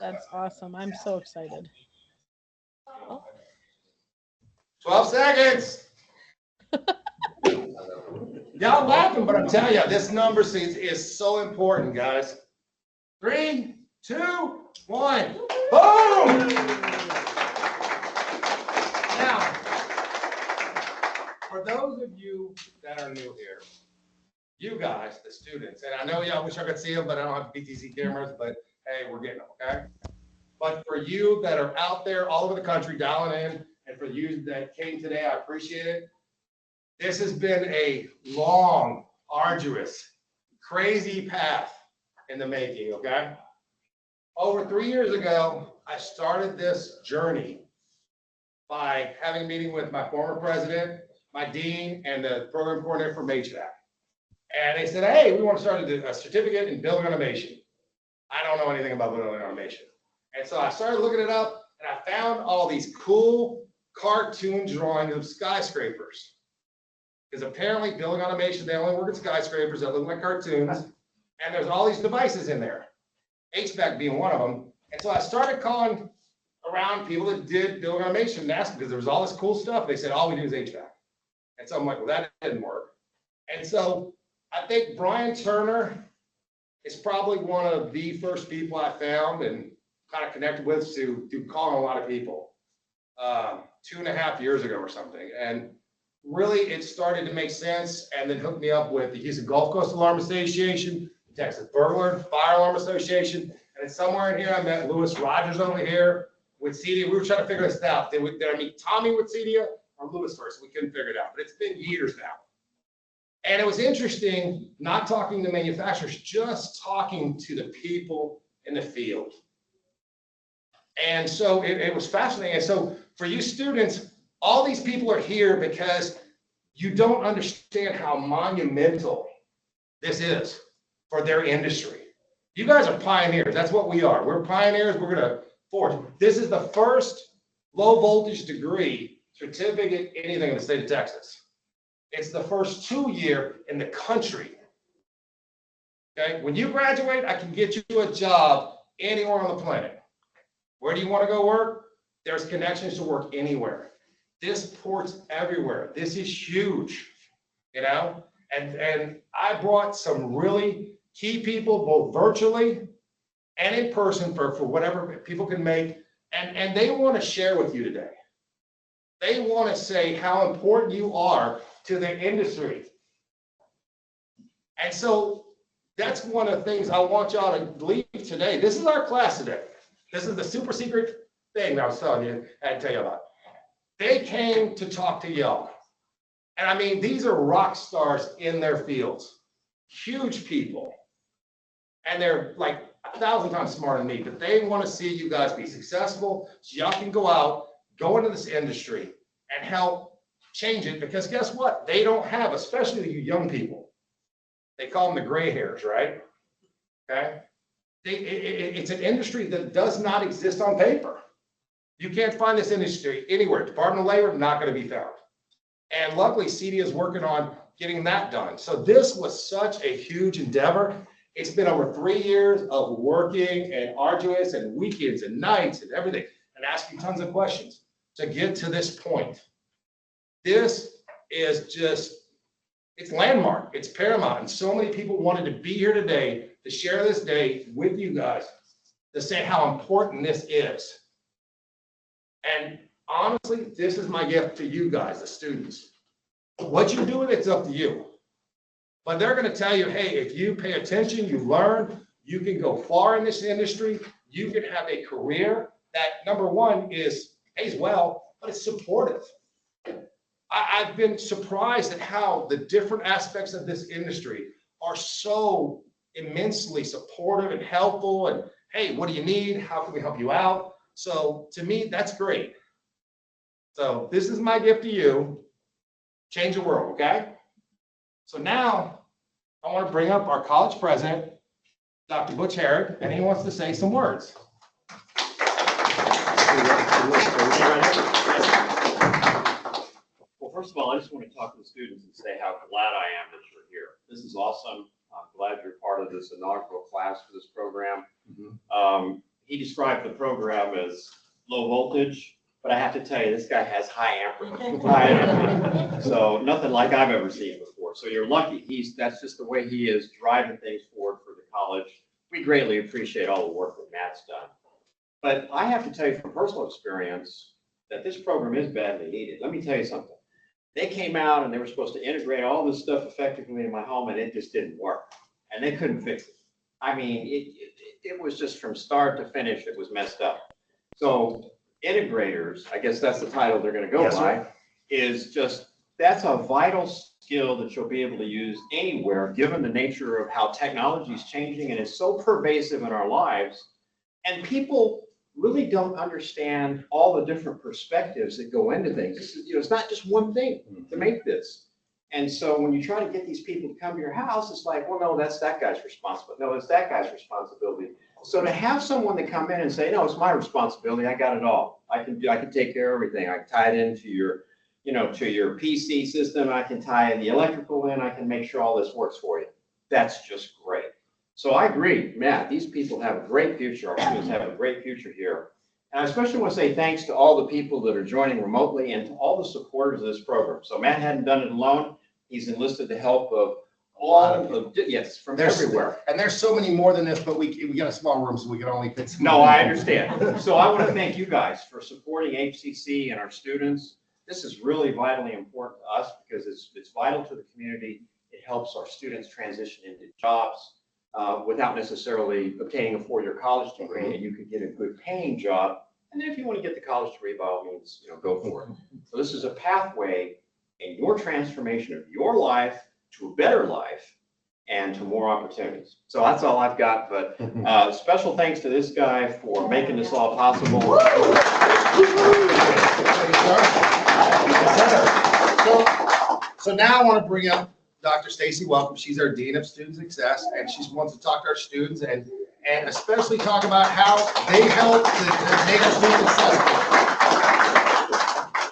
That's awesome. I'm so excited. 12 seconds. Y'all laughing, but I'm telling you, this number is so important, guys. 3, 2, 1. Boom! Now, for those of you that are new here, you guys, the students, and I know y'all wish I could see them, but I don't have BTC cameras, but hey, we're getting them, okay? But for you that are out there all over the country dialing in, and for you that came today, I appreciate it. This has been a long, arduous, crazy path in the making, okay? Over 3 years ago, I started this journey by having a meeting with my former president, my dean, and the program coordinator for HVAC. And they said, hey, we want to start a certificate in building automation. I don't know anything about building automation. And so I started looking it up, and I found all these cool cartoon drawings of skyscrapers. Because apparently building automation, they only work at skyscrapers that look like cartoons. And there's all these devices in there, HVAC being one of them. And so I started calling around people that did building automation and asked them, because there was all this cool stuff. They said, all we do is HVAC. And so I'm like, well, that didn't work. And so I think Brian Turner is probably one of the first people I found and kind of connected with to calling a lot of people 2.5 years ago or something. And really, it started to make sense, and then hooked me up with the Houston Gulf Coast Alarm Association, the Texas Burglar and Fire Alarm Association, and then somewhere in here I met Lewis Rogers over here with CEDIA. We were trying to figure this out. Did I meet Tommy with CEDIA or Lewis first? We couldn't figure it out, but it's been years now. And it was interesting not talking to manufacturers, just talking to the people in the field. And so it was fascinating. And so for you students, all these people are here because you don't understand how monumental this is for their industry. You guys are pioneers. That's what we are. We're pioneers. We're going to forge. This is the first low voltage degree certificate anything in the state of Texas. It's the first 2-year in the country. Okay, when you graduate, I can get you a job anywhere on the planet. Where do you want to go work? There's connections to work anywhere. This port's everywhere. This is huge, you know? And I brought some really key people, both virtually and in person for whatever people can make. And they want to share with you today. They want to say how important you are to their industry. And so that's one of the things I want y'all to leave today. This is our class today. This is the super secret thing that I was telling you, I had to tell you about. They came to talk to y'all. And I mean, these are rock stars in their fields, huge people. And they're like 1,000 times smarter than me, but they want to see you guys be successful so y'all can go out, go into this industry and help change it. Because guess what? They don't have, especially you young people, they call them the gray hairs, right? Okay. It's an industry that does not exist on paper. You can't find this industry anywhere. Department of Labor, not going to be found. And luckily, CEDIA is working on getting that done. So this was such a huge endeavor. It's been over 3 years of working and arduous and weekends and nights and everything and asking tons of questions to get to this point. This is just, it's landmark. It's paramount. And so many people wanted to be here today to share this day with you guys to say how important this is. And honestly, this is my gift to you guys, the students. What you do with it's up to you. But they're going to tell you, hey, if you pay attention, you learn, you can go far in this industry. You can have a career that, number one, pays well, but it's supportive. I've been surprised at how the different aspects of this industry are so immensely supportive and helpful. And hey, what do you need? How can we help you out? So to me, that's great. So this is my gift to you. Change the world, okay? So now I want to bring up our college president, Dr. Butch Herrick, and he wants to say some words. Well, first of all, I just want to talk to the students and say how glad I am that you're here. This is awesome. I'm glad you're part of this inaugural class for this program. he described the program as low voltage, but I have to tell you, this guy has high amperage. High amperage. So nothing like I've ever seen before. So you're lucky. That's just the way he is driving things forward for the college. We greatly appreciate all the work that Matt's done. But I have to tell you from personal experience that this program is badly needed. Let me tell you something. They came out and they were supposed to integrate all this stuff effectively in my home, and it just didn't work. And they couldn't fix it. I mean, it was just from start to finish, it was messed up. So integrators, I guess that's the title they're going to go Yes, by, sir. is just, that's a vital skill that you'll be able to use anywhere, given the nature of how technology is changing and is so pervasive in our lives. And people really don't understand all the different perspectives that go into things. This is, it's not just one thing to make this. And so when you try to get these people to come to your house, it's like, well, no, that's that guy's responsibility. No, it's that guy's responsibility. So to have someone to come in and say, no, it's my responsibility. I got it all. I can take care of everything. I can tie it into your, to your PC system. I can tie the electrical in. I can make sure all this works for you. That's just great. So I agree, Matt, these people have a great future. Our students have a great future here. And I especially want to say thanks to all the people that are joining remotely and to all the supporters of this program. So Matt hadn't done it alone. He's enlisted the help of yes, from everywhere. And there's so many more than this, but we got a small room, so we can only fit some. No, I understand. So I want to thank you guys for supporting HCC and our students. This is really vitally important to us because it's vital to the community. It helps our students transition into jobs without necessarily obtaining a four-year college degree, and you could get a good paying job. And then if you want to get the college degree, by all means, go for it. So this is a pathway in your transformation of your life to a better life and to more opportunities. So that's all I've got, but special thanks to this guy for making this all possible. So now I want to bring up Dr. Stacy Welcome. She's our Dean of Student Success, and she wants to talk to our students and especially talk about how they help to make our students successful.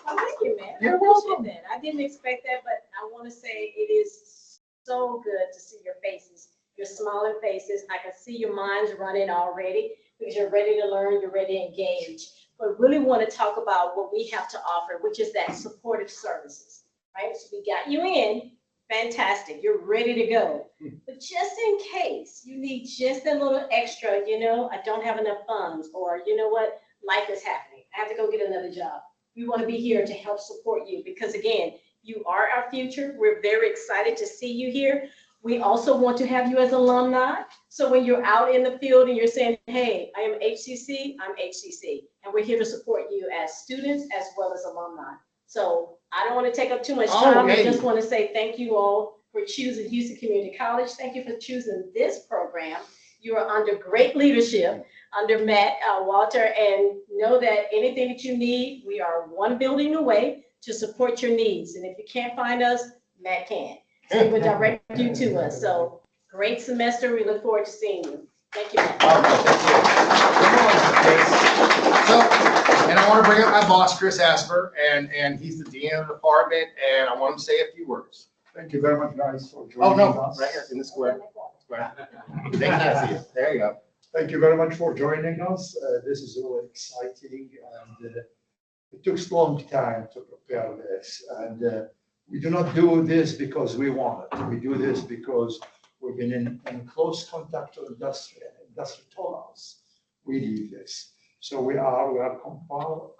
Well, thank you, man. You're I appreciate that. I didn't expect that, but I want to say it is so good to see your faces, your smiling faces. I can see your minds running already because you're ready to learn, you're ready to engage. But really want to talk about what we have to offer, which is that supportive services, right? So we got you in. Fantastic, you're ready to go. But just in case you need just a little extra, I don't have enough funds, or you know what, life is happening. I have to go get another job. We want to be here to help support you because again, you are our future. We're very excited to see you here. We also want to have you as alumni. So when you're out in the field and you're saying, hey, I am HCC, I'm HCC. And we're here to support you as students as well as alumni. So I don't want to take up too much time. I just want to say thank you all for choosing Houston Community College. Thank you for choosing this program. You are under great leadership under Matt Walter, and know that anything that you need, we are one building away to support your needs. And if you can't find us, Matt can. So we will direct you to us. So great semester. We look forward to seeing you. Thank you, Matt. And I want to bring up my boss, Chris Asper, and he's the dean of the department, and I want him to say a few words. Thank you very much, guys, for joining Oh, no, us. right here in the square. They can't see it. There you go. Thank you very much for joining us. This is really exciting, and it took a long time to prepare this. And we do not do this because we want it. We do this because we've been in close contact with industry, and industry told us we need this. So we are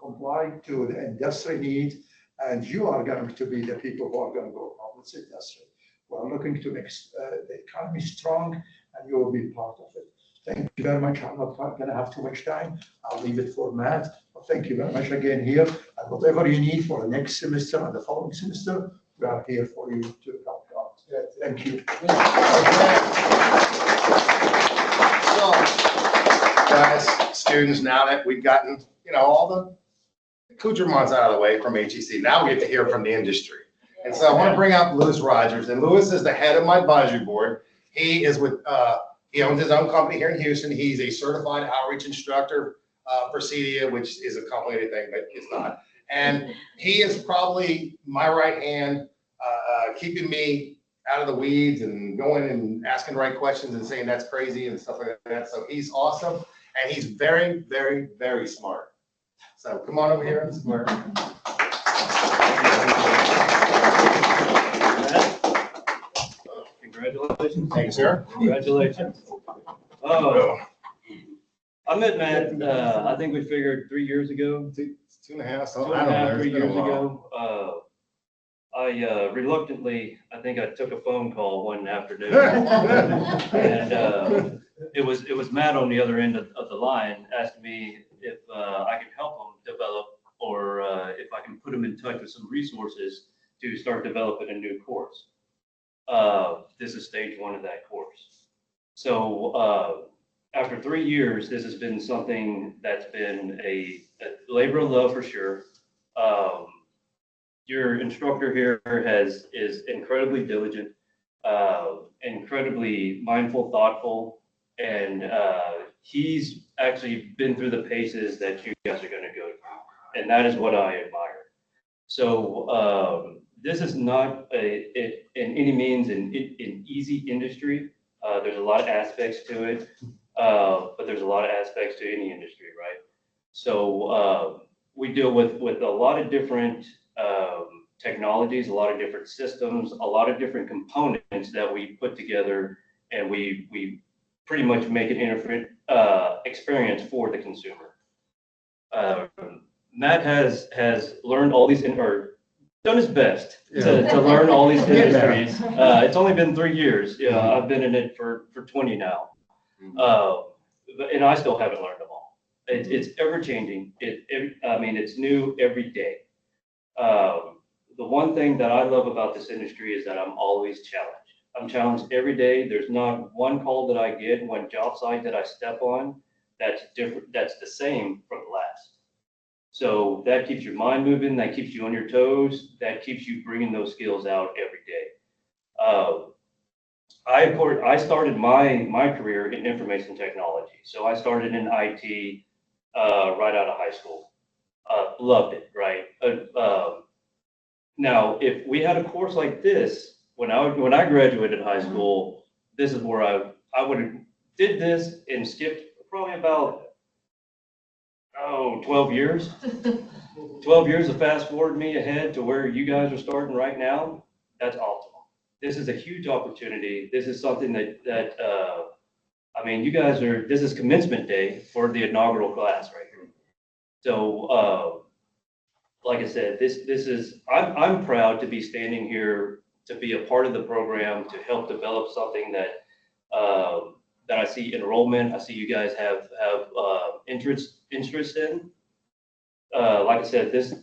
complying to the industry need, and you are going to be the people who are going to go on with the industry. We're looking to make the economy strong, and you will be part of it. Thank you very much. I'm not going to have too much time. I'll leave it for Matt. But thank you very much again here. And whatever you need for the next semester and the following semester, we are here for you to help out. Thank you. So, guys, students, now that we've gotten, all the accoutrements out of the way from HEC, now we get to hear from the industry. And so I want to bring up Louis Rogers, and Louis is the head of my advisory board. He is with, he owns his own company here in Houston. He's a certified outreach instructor for CEDIA, which is a complicated thing, but it's not. And he is probably my right hand, keeping me out of the weeds and going and asking the right questions and saying that's crazy and stuff like that. So he's awesome. and he's very, very, very smart. So come on over here and swear. Congratulations. Thank you, sir. Congratulations. I met Matt, I think we figured 3 years ago, 2.5, two and a half, 3 years ago. I reluctantly, I think I took a phone call one afternoon. And it was Matt on the other end of the line asking me if I could help him develop or if I can put him in touch with some resources to start developing a new course. This is stage one of that course. So after 3 years, this has been something that's been a labor of love for sure. Your instructor here is incredibly diligent, incredibly mindful, thoughtful, and he's actually been through the paces that you guys are going to go through, and that is what I admire. So this is not in any means an easy industry. There's a lot of aspects to it, but there's a lot of aspects to any industry, right? So we deal with a lot of different technologies, a lot of different systems, a lot of different components that we put together, and we pretty much make an different experience for the consumer. Matt has learned all these, or done his best to learn all these industries. It's only been 3 years. Yeah, I've been in it for 20 now. And I still haven't learned them all. It's ever changing. It's new every day. The one thing that I love about this industry is that I'm always challenged. I'm challenged every day. There's not one call that I get, one job site that I step on that's different, that's the same from the last. So that keeps your mind moving, that keeps you on your toes, that keeps you bringing those skills out every day. I started my career in information technology. So I started in IT right out of high school. Loved it, right? Now, if we had a course like this, when I graduated high school, this is where I would have did this and skipped probably about 12 years. 12 years to fast forward me ahead to where you guys are starting right now. That's optimal. This is a huge opportunity. This is something that you guys this is commencement day for the inaugural class right here. So, like I said, I'm proud to be standing here to be a part of the program to help develop something that I see enrollment. I see you guys have interest in. Like I said, this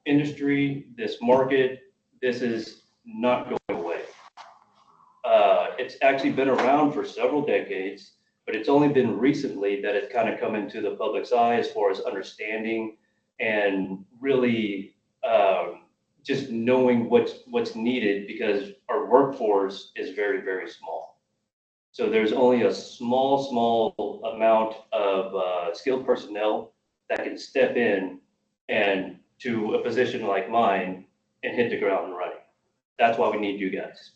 industry, this market, this is not going away. It's actually been around for several decades, but it's only been recently that it's kind of come into the public's eye as far as understanding and really just knowing what's needed, because our workforce is very, very small. So there's only a small amount of skilled personnel that can step in and to a position like mine and hit the ground running. That's why we need you guys.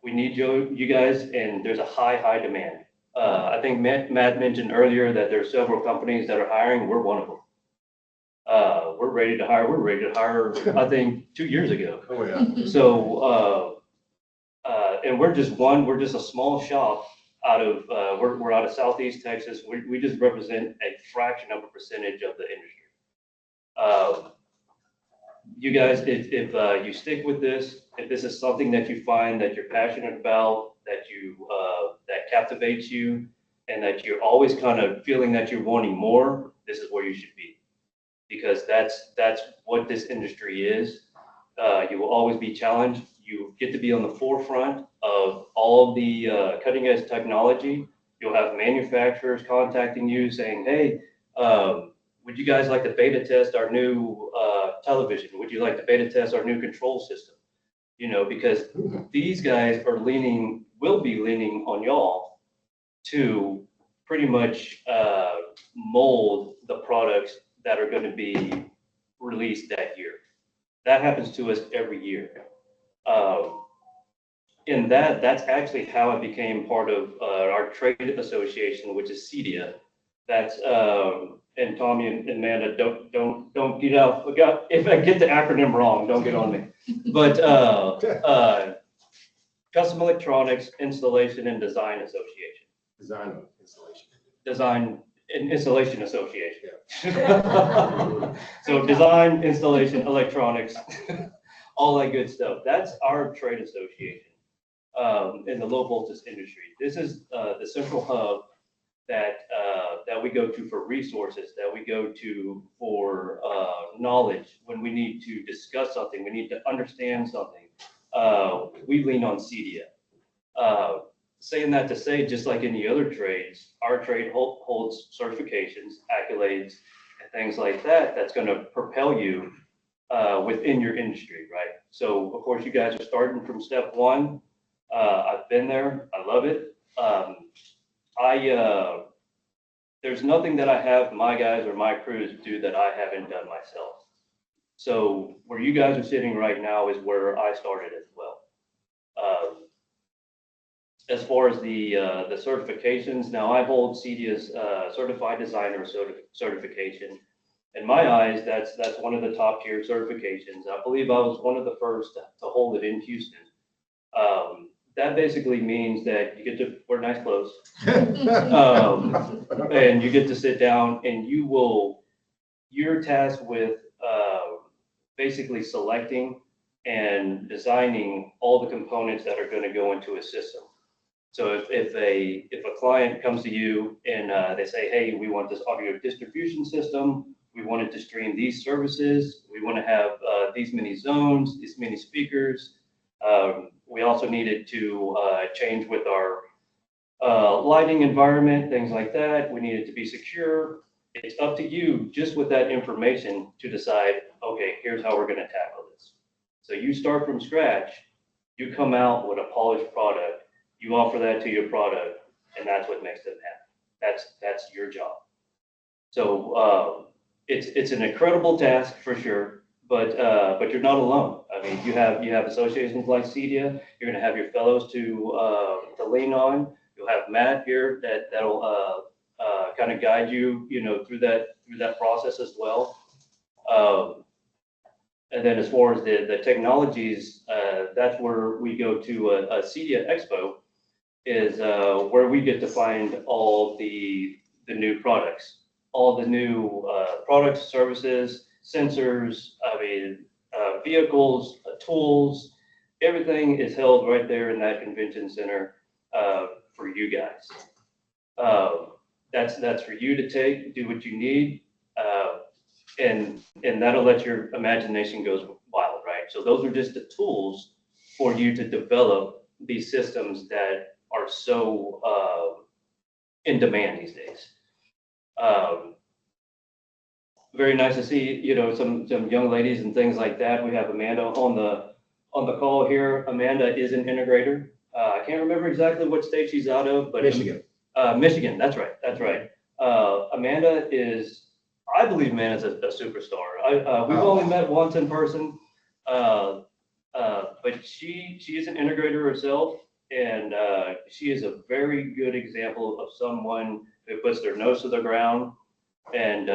We need you guys, and there's a high demand. I think Matt mentioned earlier that there's several companies that are hiring. We're one of them. We're ready to hire. We're ready to hire, I think, 2 years ago. Oh, yeah. So, and we're just a small shop out of, we're out of Southeast Texas. We just represent a fraction of a percentage of the industry. You guys, if you stick with this, if this is something that you find that you're passionate about, that captivates you, and that you're always kind of feeling that you're wanting more, this is where you should be. Because that's what this industry is. You will always be challenged. You get to be on the forefront of all of the cutting edge technology. You'll have manufacturers contacting you saying, hey, would you guys like to beta test our new television? Would you like to beta test our new control system? Because these guys will be leaning on y'all to pretty much mold the products that are going to be released that year. That happens to us every year. in that, that's actually how I became part of our trade association, which is CEDIA. That's, and Tommy and Amanda, don't get out, if I get the acronym wrong, don't get on me. But Custom Electronics Installation and Design Association. Design of installation. Design and Installation Association. So design, installation, electronics, all that good stuff. That's our trade association in the low voltage industry. This is the central hub that we go to for resources, that we go to for knowledge when we need to discuss something, we need to understand something. We lean on CEDIA. Saying that to say, just like any other trades, our trade holds certifications, accolades, and things like that, that's going to propel you within your industry, right? So, of course, you guys are starting from step one. I've been there. I love it. There's nothing that I have my guys or my crews do that I haven't done myself. So where you guys are sitting right now is where I started as well. As far as the certifications, now I hold CEDIA's Certified Designer certification. In my eyes, that's one of the top tier certifications. I believe I was one of the first to hold it in Houston. That basically means that you get to wear nice clothes, and you get to sit down, and you're tasked with basically selecting and designing all the components that are going to go into a system. So if a client comes to you and they say, hey, we want this audio distribution system, we want it to stream these services, we want to have these many zones, these many speakers. We also needed to change with our lighting environment, things like that. We need it to be secure. It's up to you, just with that information, to decide, okay, here's how we're going to tackle this. So you start from scratch, you come out with a polished product, you offer that to your product, and that's what makes them happy. That's your job. So it's an incredible task for sure, but you're not alone. I mean, you have associations like CEDIA. You're going to have your fellows to lean on. You'll have Matt here that'll kind of guide you, through that process as well. And then as far as the technologies, that's where we go to a CEDIA Expo, is where we get to find all the new products, all the new products, services, sensors, vehicles, tools. Everything is held right there in that convention center for you guys. That's for you to take, do what you need, and that'll let your imagination go wild, right? So those are just the tools for you to develop these systems that are so in demand these days. Very nice to see, some young ladies and things like that. We have Amanda on the call here. Amanda is an integrator. I can't remember exactly what state she's out of, but Michigan. Michigan, that's right. Amanda is, I believe Amanda's a superstar. We've only met once in person, but she is an integrator herself, and she is a very good example of someone who puts their nose to the ground and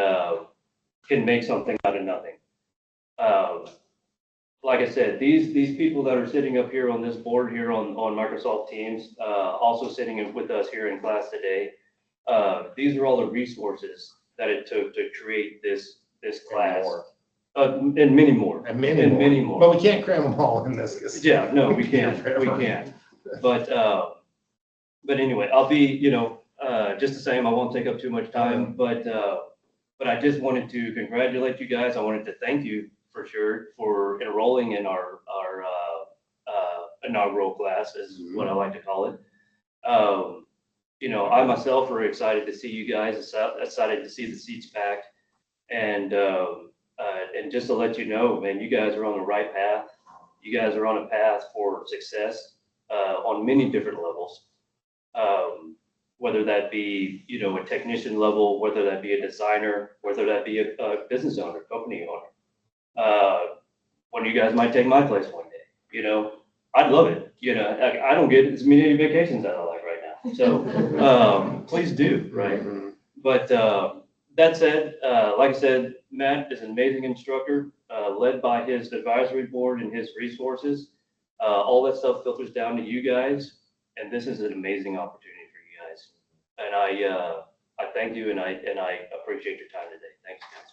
can make something out of nothing. Like I said, these people that are sitting up here on this board here on Microsoft Teams, also sitting with us here in class today, these are all the resources that it took to create this class. And many more. And many more. But we can't cram them all in this. Yeah, no, we can't. But anyway, I'll be, just the same. I won't take up too much time, but I just wanted to congratulate you guys. I wanted to thank you for sure for enrolling in our inaugural class, is what I like to call it. I myself are excited to see you guys, excited to see the seats packed, and just to let you know, man, you guys are on the right path. You guys are on a path for success on many different levels. Whether that be, a technician level, whether that be a designer, whether that be a business owner, company owner. One of you guys might take my place one day, I'd love it. you know, I don't get as many vacations as I like right now. So, please do, right? But, that said, like I said, Matt is an amazing instructor, led by his advisory board and his resources. All that stuff filters down to you guys, and this is an amazing opportunity for you guys. And I thank you, and I appreciate your time today. Thanks, guys.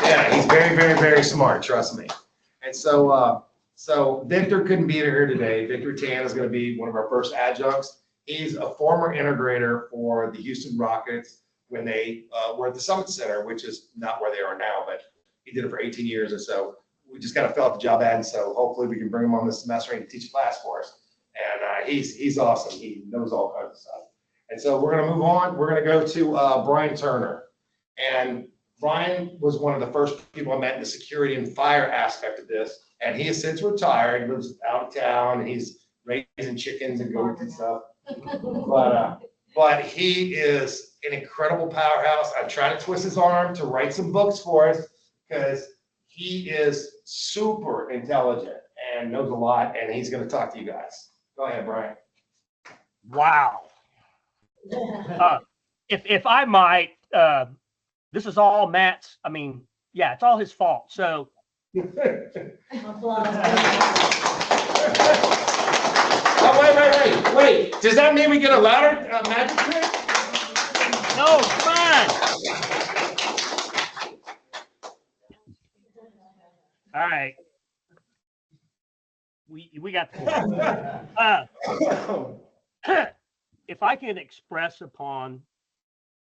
Yeah, he's very, very, very smart, trust me. And so Victor couldn't be here today. Victor Tan is going to be one of our first adjuncts. He's a former integrator for the Houston Rockets when they were at the Summit Center, which is not where they are now, but he did it for 18 years or so. We just kind of felt the job ad, and so hopefully we can bring him on this semester and teach a class for us. And he's awesome. He knows all kinds of stuff. And so we're going to move on. We're going to go to Brian Turner. And Brian was one of the first people I met in the security and fire aspect of this. And he has since retired. He lives out of town, and he's raising chickens and goats and stuff. But he is an incredible powerhouse. I tried to twist his arm to write some books for us because he is super intelligent and knows a lot, and he's going to talk to you guys. Go ahead, Brian. Wow. If I might, this is all Matt's. I mean, yeah, it's all his fault. So. Applause. Oh, wait. Does that mean we get a louder magic trick? No, fine. All right. We got the point. If I can express upon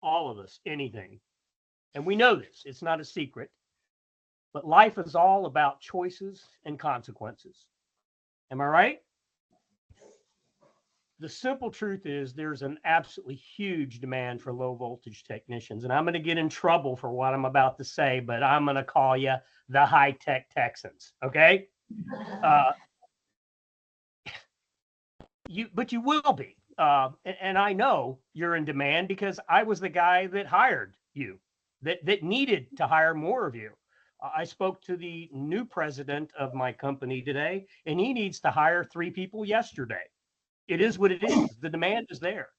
all of us anything, and we know this, it's not a secret, but life is all about choices and consequences. Am I right? The simple truth is there's an absolutely huge demand for low voltage technicians. And I'm going to get in trouble for what I'm about to say, but I'm going to call you the high-tech Texans. Okay. But you will be. And I know you're in demand because I was the guy that hired you, that needed to hire more of you. I spoke to the new president of my company today, and he needs to hire 3 people yesterday. It is what it is. The demand is there.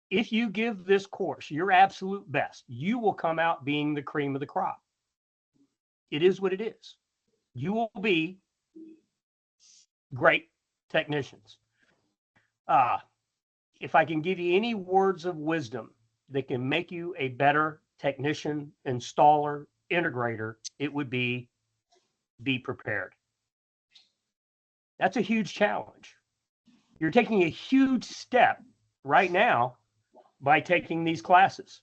If you give this course your absolute best, you will come out being the cream of the crop. It is what it is. You will be great technicians. If I can give you any words of wisdom that can make you a better technician, installer, integrator, it would be prepared. That's a huge challenge. You're taking a huge step right now by taking these classes.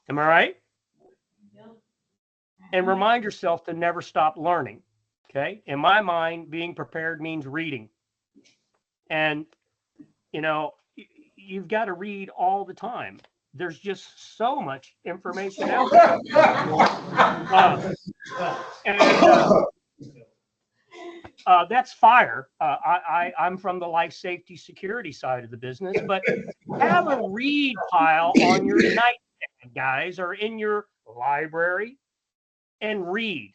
Am I right? Yeah. And remind yourself to never stop learning. Okay. In my mind, being prepared means reading. And, you know, you've got to read all the time. There's just so much information out there. That's fire. I'm from the life safety security side of the business, but have a read pile on your nightstand, guys, or in your library, and read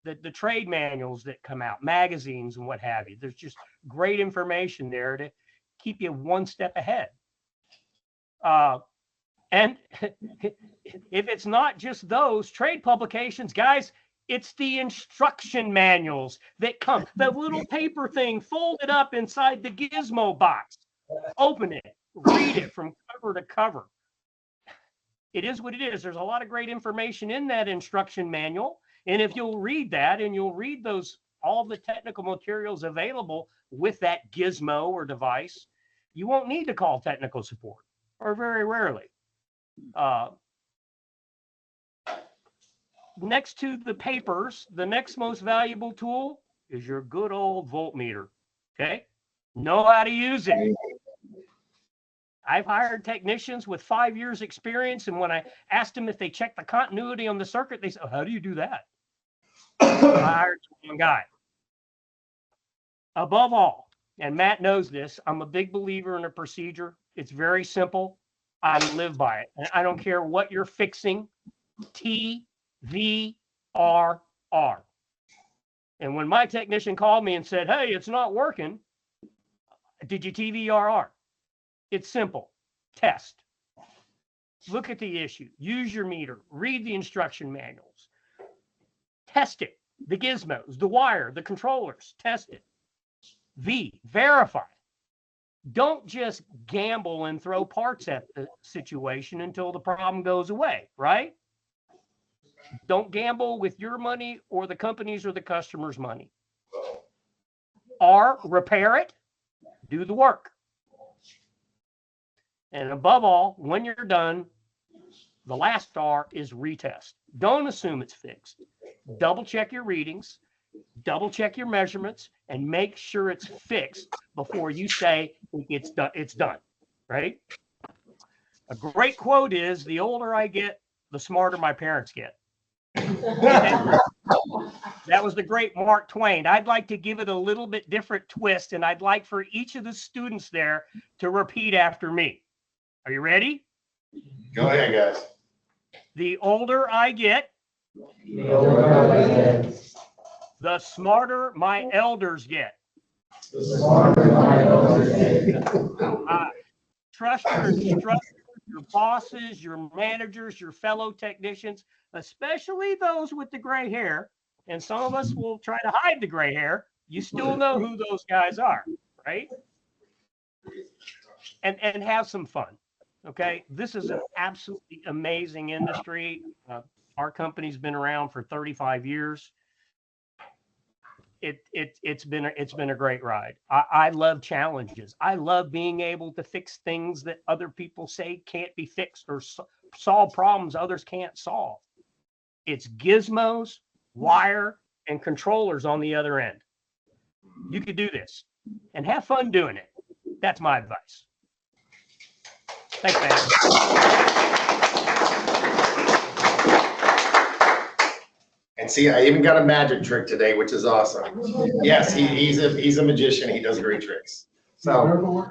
the trade manuals that come out, magazines and what have you. There's just great information there to keep you one step ahead. And if it's not just those trade publications, guys, it's the instruction manuals that come, the little paper thing folded up inside the gizmo box. Open it, read it from cover to cover. It is what it is. There's a lot of great information in that instruction manual. And if you'll read that and you'll read those, all the technical materials available with that gizmo or device, you won't need to call technical support, or very rarely. Next to the papers, the next most valuable tool is your good old voltmeter. Okay. Know how to use it. I've hired technicians with 5 years experience. And when I asked them if they check the continuity on the circuit, they said, oh, how do you do that? I hired one guy. Above all, and Matt knows this, I'm a big believer in a procedure. It's very simple. I live by it. And I don't care what you're fixing, T, V, RR. And when my technician called me and said, hey, it's not working, did you TVRR? It's simple. Test. Look at the issue. Use your meter. Read the instruction manuals. Test it. The gizmos, the wire, the controllers. Test it. V, verify. Don't just gamble and throw parts at the situation until the problem goes away, right? Don't gamble with your money or the company's or the customer's money. R, repair it. Do the work. And above all, when you're done, the last R is retest. Don't assume it's fixed. Double check your readings, double check your measurements, and make sure it's fixed before you say it's done. It's done, right? A great quote is, the older I get, the smarter my parents get. That was the great Mark Twain. I'd like to give it a little bit different twist, and I'd like for each of the students there to repeat after me. Are you ready? Go ahead, guys. The older I get, the smarter my elders get. Trust your instructors, your bosses, your managers, your fellow technicians, especially those with the gray hair. And some of us will try to hide the gray hair. You still know who those guys are, right? And have some fun. Okay, this is an absolutely amazing industry. Our company's been around for 35 years. It's been a great ride. I love challenges. I love being able to fix things that other people say can't be fixed, or solve problems others can't solve. It's gizmos, wire, and controllers on the other end. You could do this and have fun doing it. That's my advice. Thanks, man. And see, I even got a magic trick today, which is awesome. Yes, he's a magician. He does great tricks. So,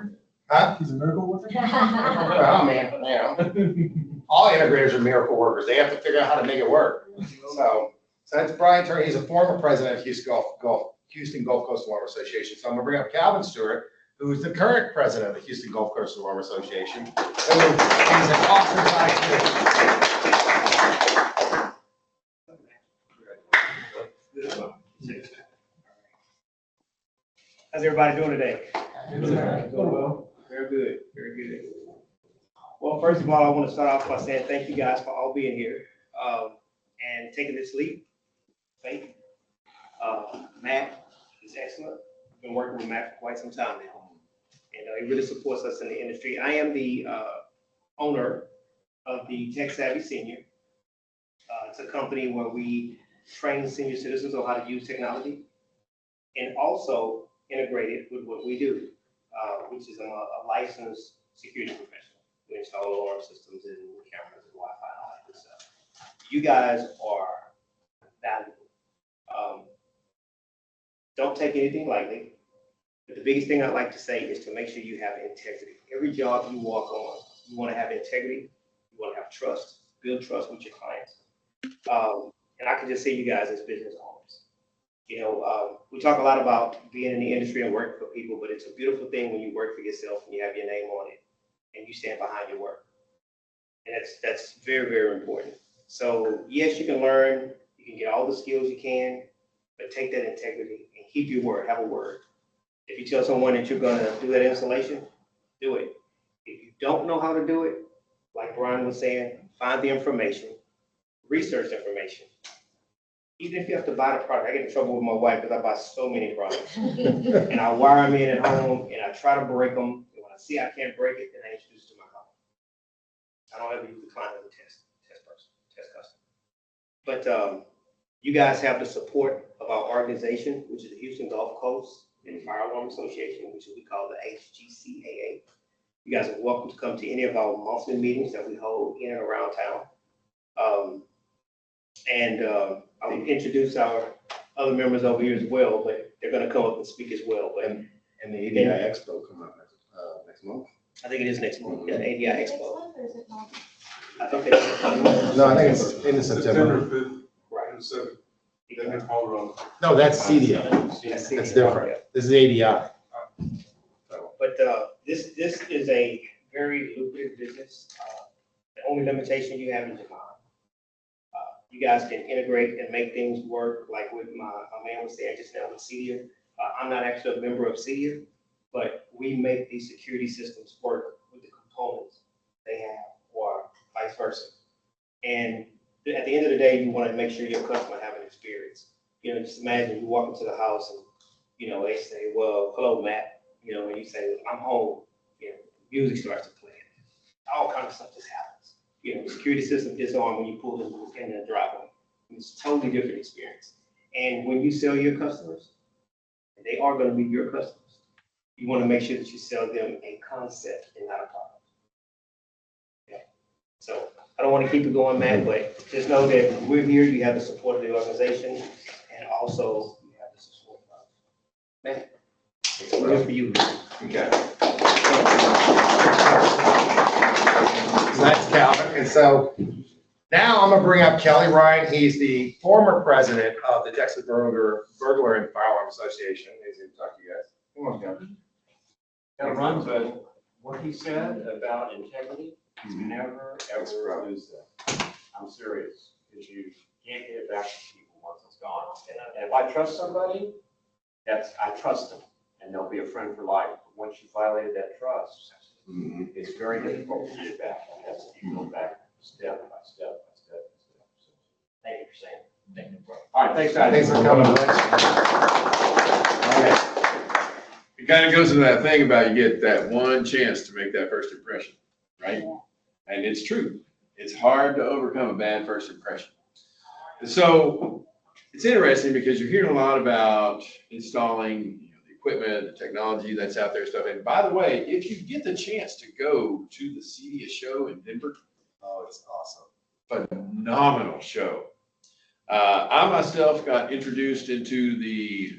huh? He's a miracle worker? Oh, man, you know, all integrators are miracle workers. They have to figure out how to make it work. So that's Brian Turner. He's a former president of Houston Gulf Coast Alarm Association. So I'm gonna bring up Calvin Stewart, who's the current president of the Houston Gulf Coast Alarm Association. He's an awesome guy too. How's everybody doing today? Going well. Very good, very good. Well, first of all, I want to start off by saying thank you guys for all being here and taking this leap. Thank you. Matt is excellent. I've been working with Matt for quite some time now, and he really supports us in the industry. I am the owner of the Tech Savvy Senior. It's a company where we train senior citizens on how to use technology, and also integrate it with what we do, which is a licensed security professional. We install alarm systems and cameras and Wi-Fi and all that good stuff. You guys are valuable. Don't take anything lightly. But the biggest thing I'd like to say is to make sure you have integrity. Every job you walk on, you want to have integrity. You want to have trust, build trust with your clients. And I can just see you guys as business owners. You know, we talk a lot about being in the industry and working for people, but it's a beautiful thing when you work for yourself and you have your name on it and you stand behind your work. And that's very, very important. So yes, you can learn, you can get all the skills you can, but take that integrity and keep your word, have a word. If you tell someone that you're gonna do that installation, do it. If you don't know how to do it, like Brian was saying, find the information, research information. Even if you have to buy the product, I get in trouble with my wife because I buy so many products. And I wire them in at home and I try to break them. And when I see I can't break it, then I introduce it to my client. I don't ever use the client as a test customer. But you guys have the support of our organization, which is the Houston Gulf Coast and Fire Alarm Association, which we call the HGCAA. You guys are welcome to come to any of our monthly meetings that we hold in and around town. I'll introduce our other members over here as well, but they're going to come up and speak as well. But And the ADI Expo come up next month. I think it is next month. Yeah, ADI Expo. I think No, I think it's in September. September 5th. Right. And 7th. No, that's CDL. That's That's different. This is ADI. But this is a very lucrative business. The only limitation you have is your mind. You guys can integrate and make things work, like with my man was saying just now with CEDIA. I'm not actually a member of CEDIA, but we make these security systems work with the components they have, or vice versa. And at the end of the day, you want to make sure your customer have an experience. You know, just imagine you walk into the house and, you know, they say, well, hello, Matt. You know, and you say, I'm home. You know, music starts to play. All kinds of stuff just happens. You know, the security system disarmed when you pull in the driveway. It's a totally different experience. And when you sell your customers, and they are going to be your customers, you want to make sure that you sell them a concept and not a product. Yeah. So I don't want to keep it going, Matt, but just know that we're here. You have the support of the organization, and also you have the support of Matt. It's good for you. Okay. So that's Calvin. And so now I'm gonna bring up Kelly Ryan. He's the former president of the Texas Burglar and Firearm Association. He's going to talk to you guys. Come on, Kelly. Gotta run, but what he said about integrity, you never, ever lose that. I'm serious, because you can't get it back to people once it's gone. And if I trust somebody, I trust them, and they'll be a friend for life. But once you violated that trust, it's very difficult to get it back. That's if you go back step by step by step by step. So, thank you for saying it. Thank you, bro. All right, thanks, guys. Thanks for coming. It kind of goes to that thing about you get that one chance to make that first impression, right? And it's true. It's hard to overcome a bad first impression. So it's interesting because you're hearing a lot about installing, the equipment, the technology that's out there, stuff. And by the way, if you get the chance to go to the CEDIA show in Denver, Oh, it's awesome. phenomenal show. I myself got introduced into the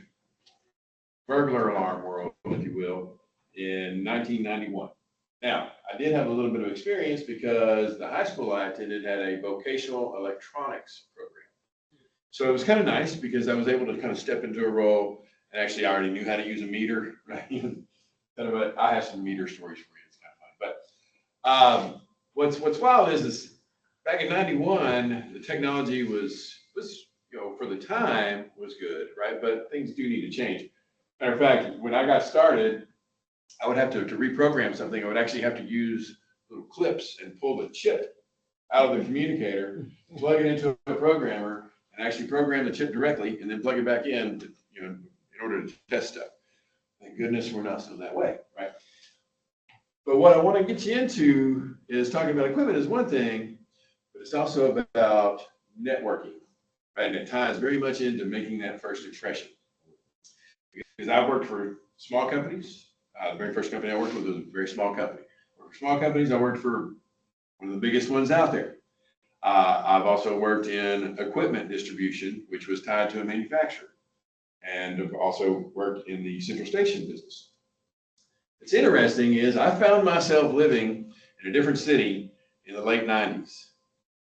burglar alarm world, if you will, in 1991. Now, I did have a little bit of experience because the high school I attended had a vocational electronics program. So it was kind of nice because I was able to kind of step into a role, and actually I already knew how to use a meter, right? I have some meter stories for you. It's kind of fun. But what's wild is back in 91, the technology was for the time was good, right? But things do need to change. Matter of fact, when I got started, I would have to reprogram something. I would actually have to use little clips and pull the chip out of the communicator, plug it into a programmer, and actually program the chip directly, and then plug it back in, in order to test stuff. Thank goodness we're not still that way, right? But what I want to get you into is talking about equipment is one thing, but it's also about networking, right? And it ties very much into making that first impression. Because I worked for small companies. The very first company I worked with was a very small company. For small companies, I worked for one of the biggest ones out there. I've also worked in equipment distribution, which was tied to a manufacturer. And I've also worked in the central station business. What's interesting is I found myself living in a different city in the late 90s.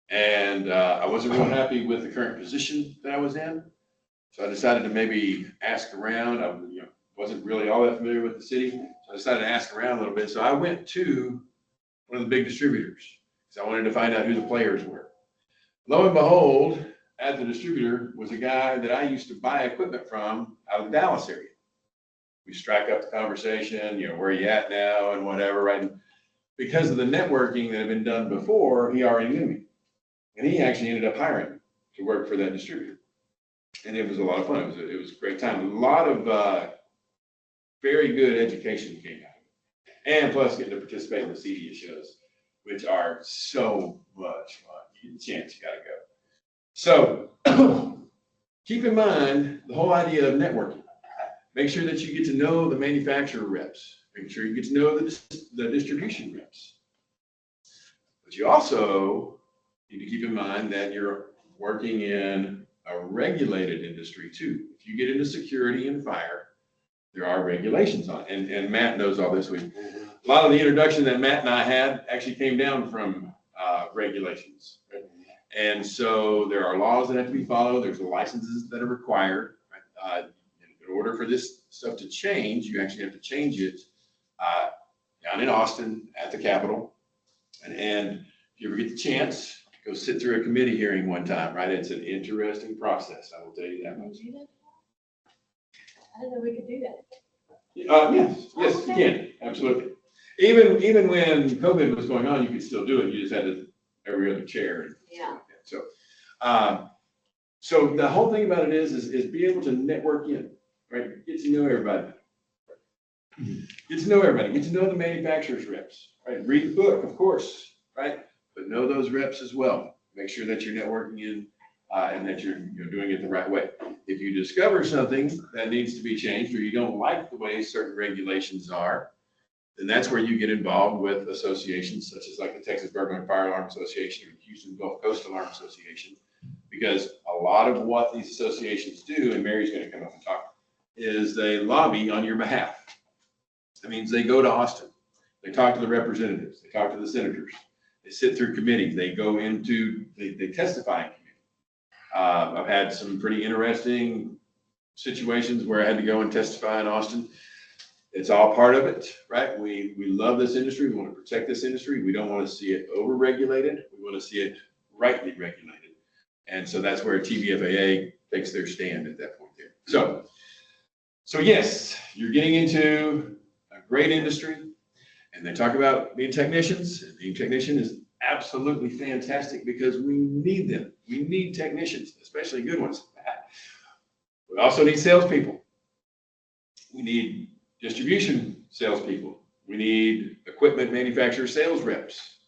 And I wasn't real happy with the current position that I was in. So I decided to maybe ask around. I wasn't really all that familiar with the city. So I decided to ask around a little bit. So I went to one of the big distributors because I wanted to find out who the players were. Lo and behold, at the distributor was a guy that I used to buy equipment from out of the Dallas area. We strike up the conversation, where are you at now and whatever, right? And because of the networking that had been done before, he already knew me. And he actually ended up hiring me to work for that distributor. And it was a lot of fun. It was a great time. A lot of very good education came out of it. And plus getting to participate in the CEDIA shows, which are so much fun. You get a chance, you gotta go. So keep in mind the whole idea of networking. Make sure that you get to know the manufacturer reps. Make sure you get to know the distribution reps. But you also need to keep in mind that you're working in a regulated industry too. If you get into security and fire, there are regulations on it. And Matt knows all this. A lot of the introduction that Matt and I had actually came down from regulations. And so there are laws that have to be followed. There's licenses that are required. Right? In order for this stuff to change, you actually have to change it down in Austin at the Capitol. And if you ever get the chance, go sit through a committee hearing one time, right? It's an interesting process, I will tell you that much. I didn't know we could do that. Yes, you can, absolutely. Even when COVID was going on, you could still do it. You just had to every other chair. Yeah. So, so the whole thing about it is be able to network in, right? Get to know everybody. Get to know everybody. Get to know the manufacturer's reps, right? Read the book, of course, right? But know those reps as well. Make sure that you're networking in and that you're doing it the right way. If you discover something that needs to be changed or you don't like the way certain regulations are, then that's where you get involved with associations such as like the Texas Burglar and Fire Alarm Association or the Houston Gulf Coast Alarm Association, because a lot of what these associations do, and Mary's going to come up and talk, is they lobby on your behalf. That means they go to Austin, they talk to the representatives, they talk to the senators, they sit through committees, they go into, they testify in committee. I've had some pretty interesting situations where I had to go and testify in Austin. It's all part of it, right? We love this industry. We want to protect this industry. We don't want to see it over-regulated. We want to see it rightly regulated. And so that's where TVFAA takes their stand at that point there. So yes, you're getting into a great industry, and they talk about being technicians. And being a technician is absolutely fantastic because we need them. We need technicians, especially good ones. We also need salespeople. We need distribution salespeople. We need equipment manufacturer sales reps.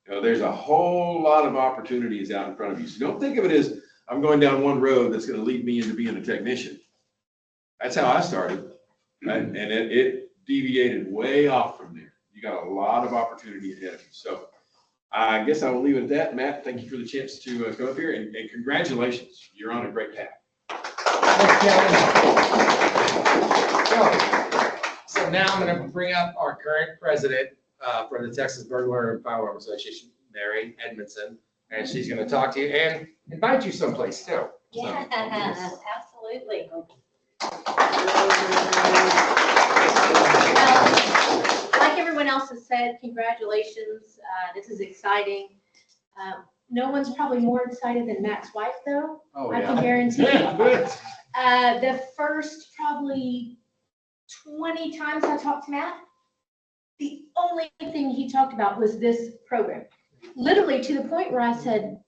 There's a whole lot of opportunities out in front of you. So don't think of it as I'm going down one road that's going to lead me into being a technician. That's how I started, right? And it deviated way off from there. You got a lot of opportunity ahead of you. So I guess I will leave it at that. Matt, thank you for the chance to come up here, and congratulations. You're on a great path. So now I'm going to bring up our current president for the Texas Burglar and Fire Alarm Association, Mary Edmondson, and she's going to talk to you and invite you someplace too. Yeah, absolutely. Like everyone else has said, congratulations. This is exciting. No one's probably more excited than Matt's wife, though. Oh, I yeah. can guarantee. Yeah, good. The first probably 20 times I talked to Matt, the only thing he talked about was this program. Literally to the point where I said,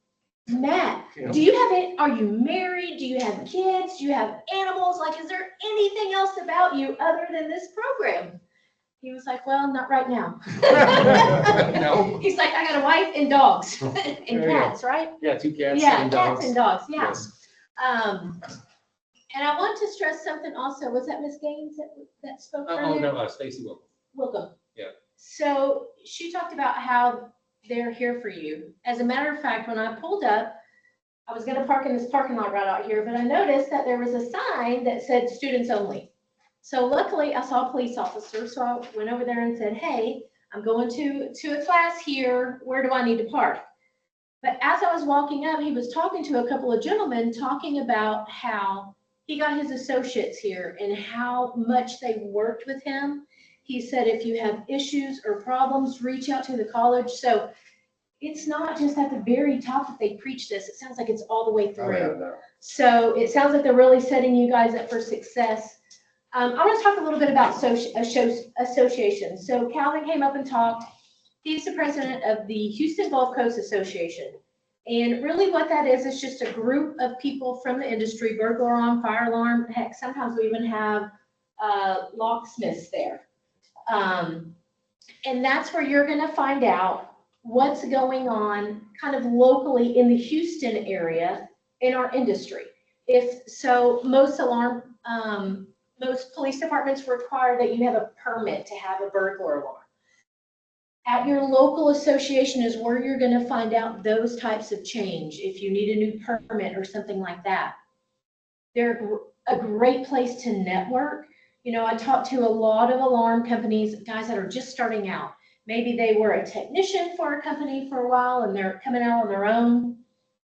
Matt, do you have it? Are you married? Do you have kids? Do you have animals? Like, is there anything else about you other than this program? He was like, well, not right now. No. He's like, I got a wife and dogs and There you cats, right? Yeah, 2 cats Yeah, and cats dogs. and dogs, yeah. Yes. And I want to stress something also. Was that Ms. Gaines that spoke Oh, earlier? no, Stacy Wilson. Welcome. Yeah. So she talked about how they're here for you. As a matter of fact, when I pulled up, I was going to park in this parking lot right out here, but I noticed that there was a sign that said students only. So luckily I saw a police officer. So I went over there and said, hey, I'm going to a class here. Where do I need to park? But as I was walking up, he was talking to a couple of gentlemen talking about how he got his associates here and how much they worked with him. He said, if you have issues or problems, reach out to the college. So it's not just at the very top that they preach this. It sounds like it's all the way through. So it sounds like they're really setting you guys up for success. I want to talk a little bit about associations. So Calvin came up and talked. He's the president of the Houston Gulf Coast Association. And really what that is just a group of people from the industry, burglar alarm, fire alarm. Heck, sometimes we even have locksmiths there. And that's where you're going to find out what's going on kind of locally in the Houston area in our industry. If so, most police departments require that you have a permit to have a burglar alarm. At your local association is where you're going to find out those types of change. If you need a new permit or something like that, they're a great place to network. You know, I talked to a lot of alarm companies, guys that are just starting out. Maybe they were a technician for a company for a while and they're coming out on their own.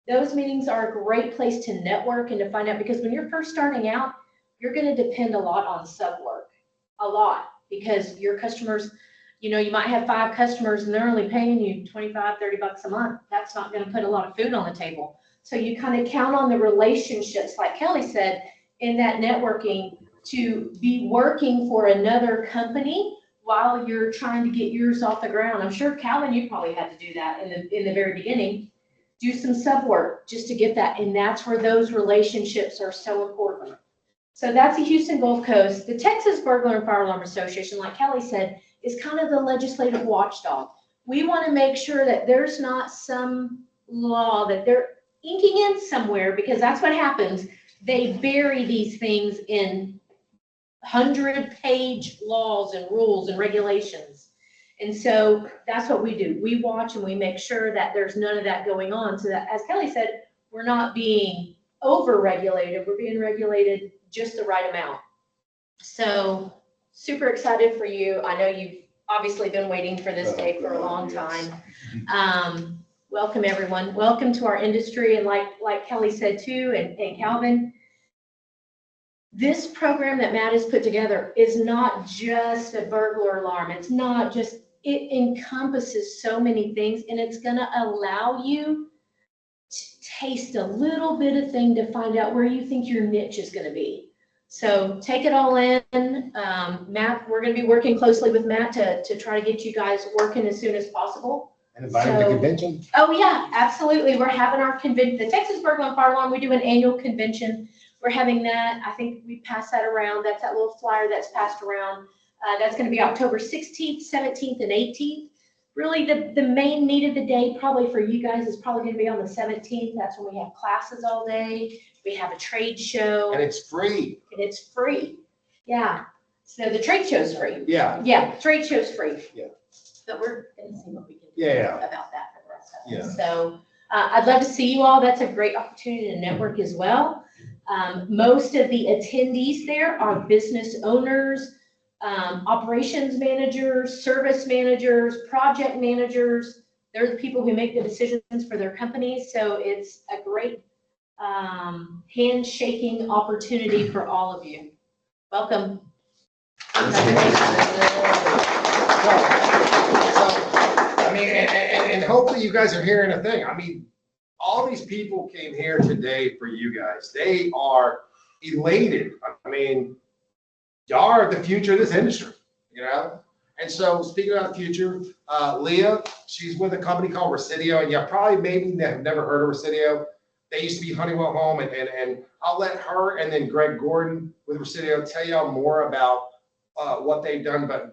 Those meetings are a great place to network and to find out, because when you're first starting out, you're going to depend a lot on sub work, a lot, because your customers, you know, you might have 5 customers and they're only paying you 25, 30 bucks a month. That's not going to put a lot of food on the table. So you kind of count on the relationships, like Kelly said, in that networking, to be working for another company while you're trying to get yours off the ground. I'm sure, Calvin, you probably had to do that in the very beginning. Do some sub work just to get that. And that's where those relationships are so important. So that's the Houston Gulf Coast. The Texas Burglar and Fire Alarm Association, like Kelly said, is kind of the legislative watchdog. We want to make sure that there's not some law that they're inking in somewhere, because that's what happens. They bury these things in 100-page laws and rules and regulations. And so that's what we do. We watch and we make sure that there's none of that going on, so that, as Kelly said, we're not being over-regulated. We're being regulated just the right amount. So super excited for you. I know you've obviously been waiting for this day for a long time. Welcome, everyone. Welcome to our industry. And like Kelly said too, and Calvin, this program that Matt has put together is not just a burglar alarm. It's not just, it encompasses so many things, and it's going to allow you to taste a little bit of thing to find out where you think your niche is going to be. So take it all in. Matt, we're going to be working closely with Matt to try to get you guys working as soon as possible. And invite him to convention. Oh yeah, absolutely. We're having our convention, the Texas Burglar and Fire Alarm. We do an annual convention. We're having that. I think we pass that around. That's that little flyer that's passed around. That's going to be October 16th, 17th, and 18th. Really, the main need of the day probably for you guys is probably going to be on the 17th. That's when we have classes all day. We have a trade show. And it's free. And it's free. Yeah. So the trade show's free. Yeah. Yeah, trade show's free. Yeah. But we're going to see what we can do Yeah. about that for the rest of it. Yeah. So I'd love to see you all. That's a great opportunity to network as well. Most of the attendees there are business owners, operations managers, service managers, project managers. They're the people who make the decisions for their companies. So it's a great handshaking opportunity for all of you. Welcome. I mean, and hopefully you guys are hearing a thing. I mean, all these people came here today for you guys. They are elated. I mean, y'all are the future of this industry, you know? And so speaking about the future, Leah, she's with a company called Residio, and you probably maybe have never heard of Residio. They used to be Honeywell Home, and I'll let her and then Greg Gordon with Residio tell y'all more about what they've done, but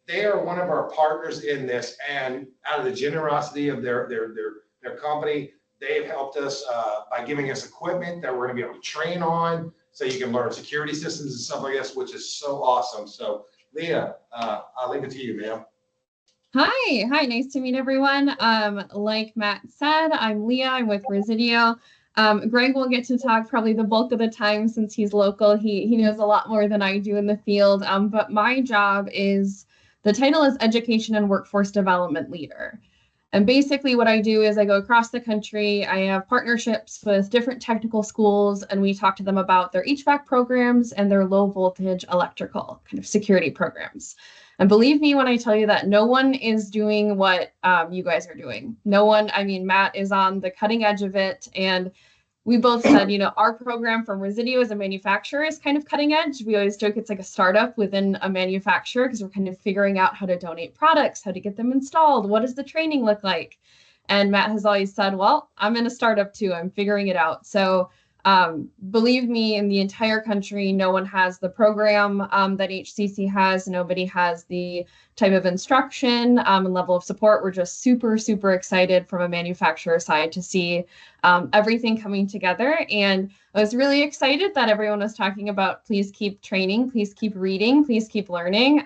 they are one of our partners in this, and out of the generosity of their company, they've helped us by giving us equipment that we're gonna be able to train on, so you can learn security systems and stuff like this, which is so awesome. So Leah, I'll leave it to you, ma'am. Hi, nice to meet everyone. Like Matt said, I'm Leah, I'm with Residio. Greg will get to talk probably the bulk of the time since he's local. He knows a lot more than I do in the field, but my job is, the title is Education and Workforce Development Leader. And basically what I do is I go across the country. I have partnerships with different technical schools, and we talk to them about their HVAC programs and their low voltage electrical kind of security programs. And believe me when I tell you that no one is doing what you guys are doing. No one, I mean, Matt is on the cutting edge of it. And we both said, you know, our program from Residio as a manufacturer is kind of cutting edge. We always joke it's like a startup within a manufacturer, because we're kind of figuring out how to donate products, how to get them installed. What does the training look like? And Matt has always said, well, I'm in a startup too. I'm figuring it out. So believe me, in the entire country, no one has the program that HCC has. Nobody has the type of instruction and level of support. We're just super, super excited from a manufacturer side to see everything coming together. And I was really excited that everyone was talking about, please keep training, please keep reading, please keep learning.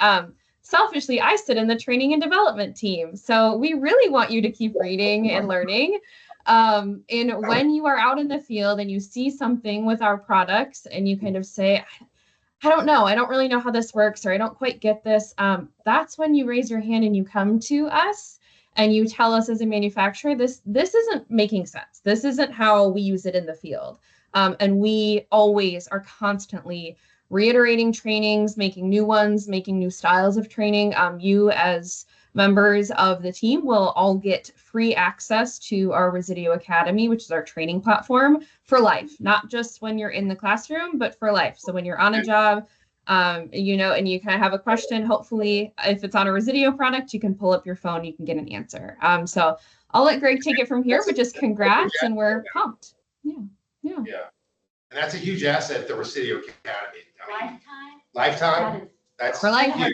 Selfishly, I sit in the training and development team. So we really want you to keep reading and learning. And when you are out in the field and you see something with our products and you kind of say, I don't know, I don't really know how this works, or I don't quite get this, that's when you raise your hand and you come to us and you tell us as a manufacturer, this isn't making sense. This isn't how we use it in the field. And we always are constantly reiterating trainings, making new ones, making new styles of training. You as members of the team will all get free access to our Residio Academy, which is our training platform for life, not just when you're in the classroom, but for life. So when you're on a job, you know, and you kind of have a question, hopefully if it's on a Residio product, you can pull up your phone, you can get an answer. So I'll let Greg take it from here, but just congrats and we're pumped. Yeah. Yeah. And that's a huge asset, the Residio Academy. I mean, Lifetime. lifetime, that's For life. huge.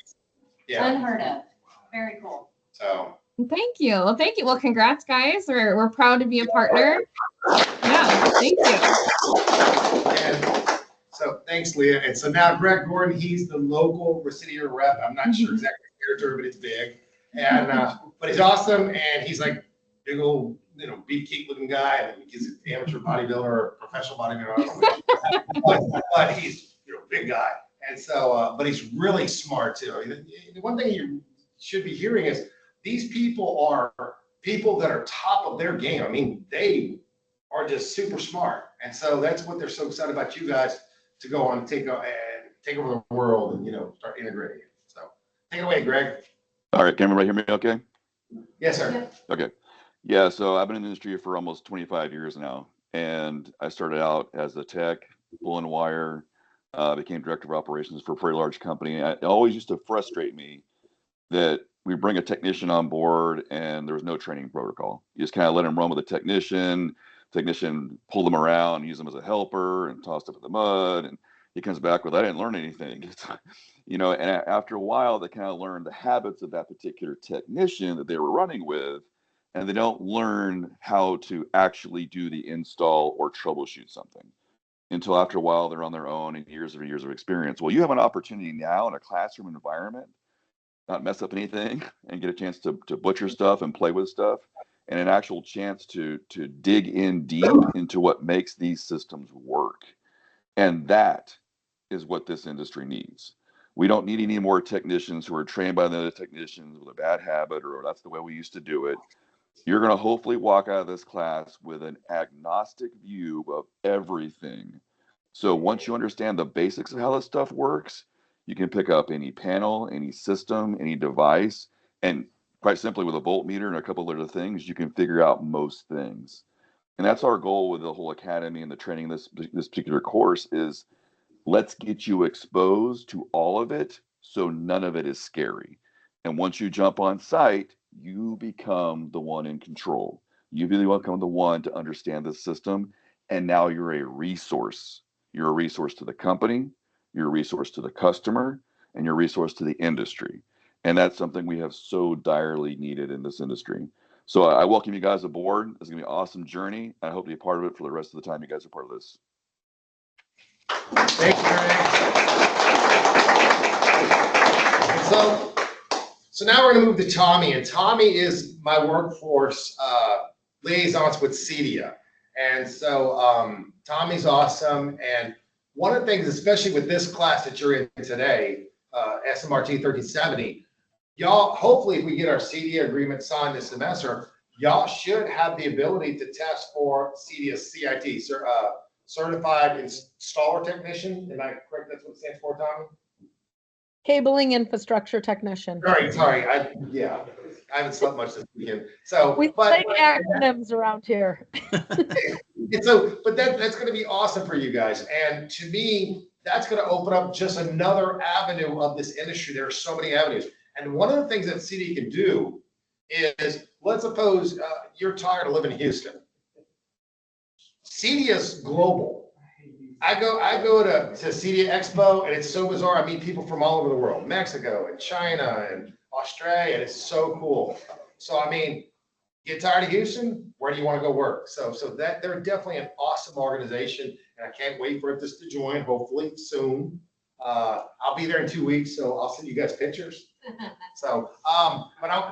Yeah, Unheard of. Very cool. so. Thank you. Well, thank you. Well, congrats, guys. We're proud to be a partner. Yeah, thank you. And so thanks, Leah. And so now Greg Gordon, he's the local Residio rep. I'm not sure exactly the territory, but it's big. And but he's awesome, and he's like big old, you know, beefcake looking guy, and he's an amateur bodybuilder or professional bodybuilder. I don't know. but he's, you know, big guy. And so, but he's really smart too. The one thing you should be hearing is these people are people that are top of their game. I mean, they are just super smart. And so that's what they're so excited about you guys to go on and take over the world and, you know, start integrating it. So take it away, Greg. All right, can everybody hear me okay? Yes, sir. Okay. Yeah, so I've been in the industry for almost 25 years now. And I started out as a tech, pulling wire, became director of operations for a pretty large company. It always used to frustrate me that we bring a technician on board and there was no training protocol. You just kind of let him run with a technician pull them around, use them as a helper and toss stuff in the mud. And he comes back with, I didn't learn anything. You know, and after a while, they kind of learn the habits of that particular technician that they were running with, and they don't learn how to actually do the install or troubleshoot something until after a while they're on their own and years of experience. Well, you have an opportunity now in a classroom environment, not mess up anything and get a chance to butcher stuff and play with stuff, and an actual chance to dig in deep into what makes these systems work. And that is what this industry needs. We don't need any more technicians who are trained by the other technicians with a bad habit, or that's the way we used to do it. You're going to hopefully walk out of this class with an agnostic view of everything. So once you understand the basics of how this stuff works, you can pick up any panel, any system, any device, and quite simply with a voltmeter and a couple of other things, you can figure out most things. And that's our goal with the whole academy and the training this particular course is let's get you exposed to all of it so none of it is scary. And once you jump on site, you become the one in control. You really become the one to understand the system. And now you're a resource. You're a resource to the company, you're a resource to the customer, and you're a resource to the industry. And that's something we have so direly needed in this industry. So I welcome you guys aboard. It's gonna be an awesome journey. I hope to be a part of it for the rest of the time you guys are part of this. Thanks, Greg. So now we're going to move to Tommy, and Tommy is my workforce liaisons with CEDIA. And so Tommy's awesome. And one of the things, especially with this class that you're in today, SMRT 1370, y'all, hopefully if we get our CEDIA agreement signed this semester, y'all should have the ability to test for CEDIA CIT, Certified Installer Technician. Am I correct? That's what it stands for, Tommy? Cabling infrastructure technician. Sorry. I haven't slept much this weekend. So We like acronyms around here. And so, but that's going to be awesome for you guys. And to me, that's going to open up just another avenue of this industry. There are so many avenues. And one of the things that CEDIA can do is, let's suppose you're tired of living in Houston. CEDIA's global. I go to CEDIA Expo, and it's so bizarre. I meet people from all over the world, Mexico and China and Australia, and it's so cool. So I mean, get tired of Houston? Where do you want to go work? So that they're definitely an awesome organization, and I can't wait for it just to join, hopefully soon. I'll be there in 2 weeks, so I'll send you guys pictures. So,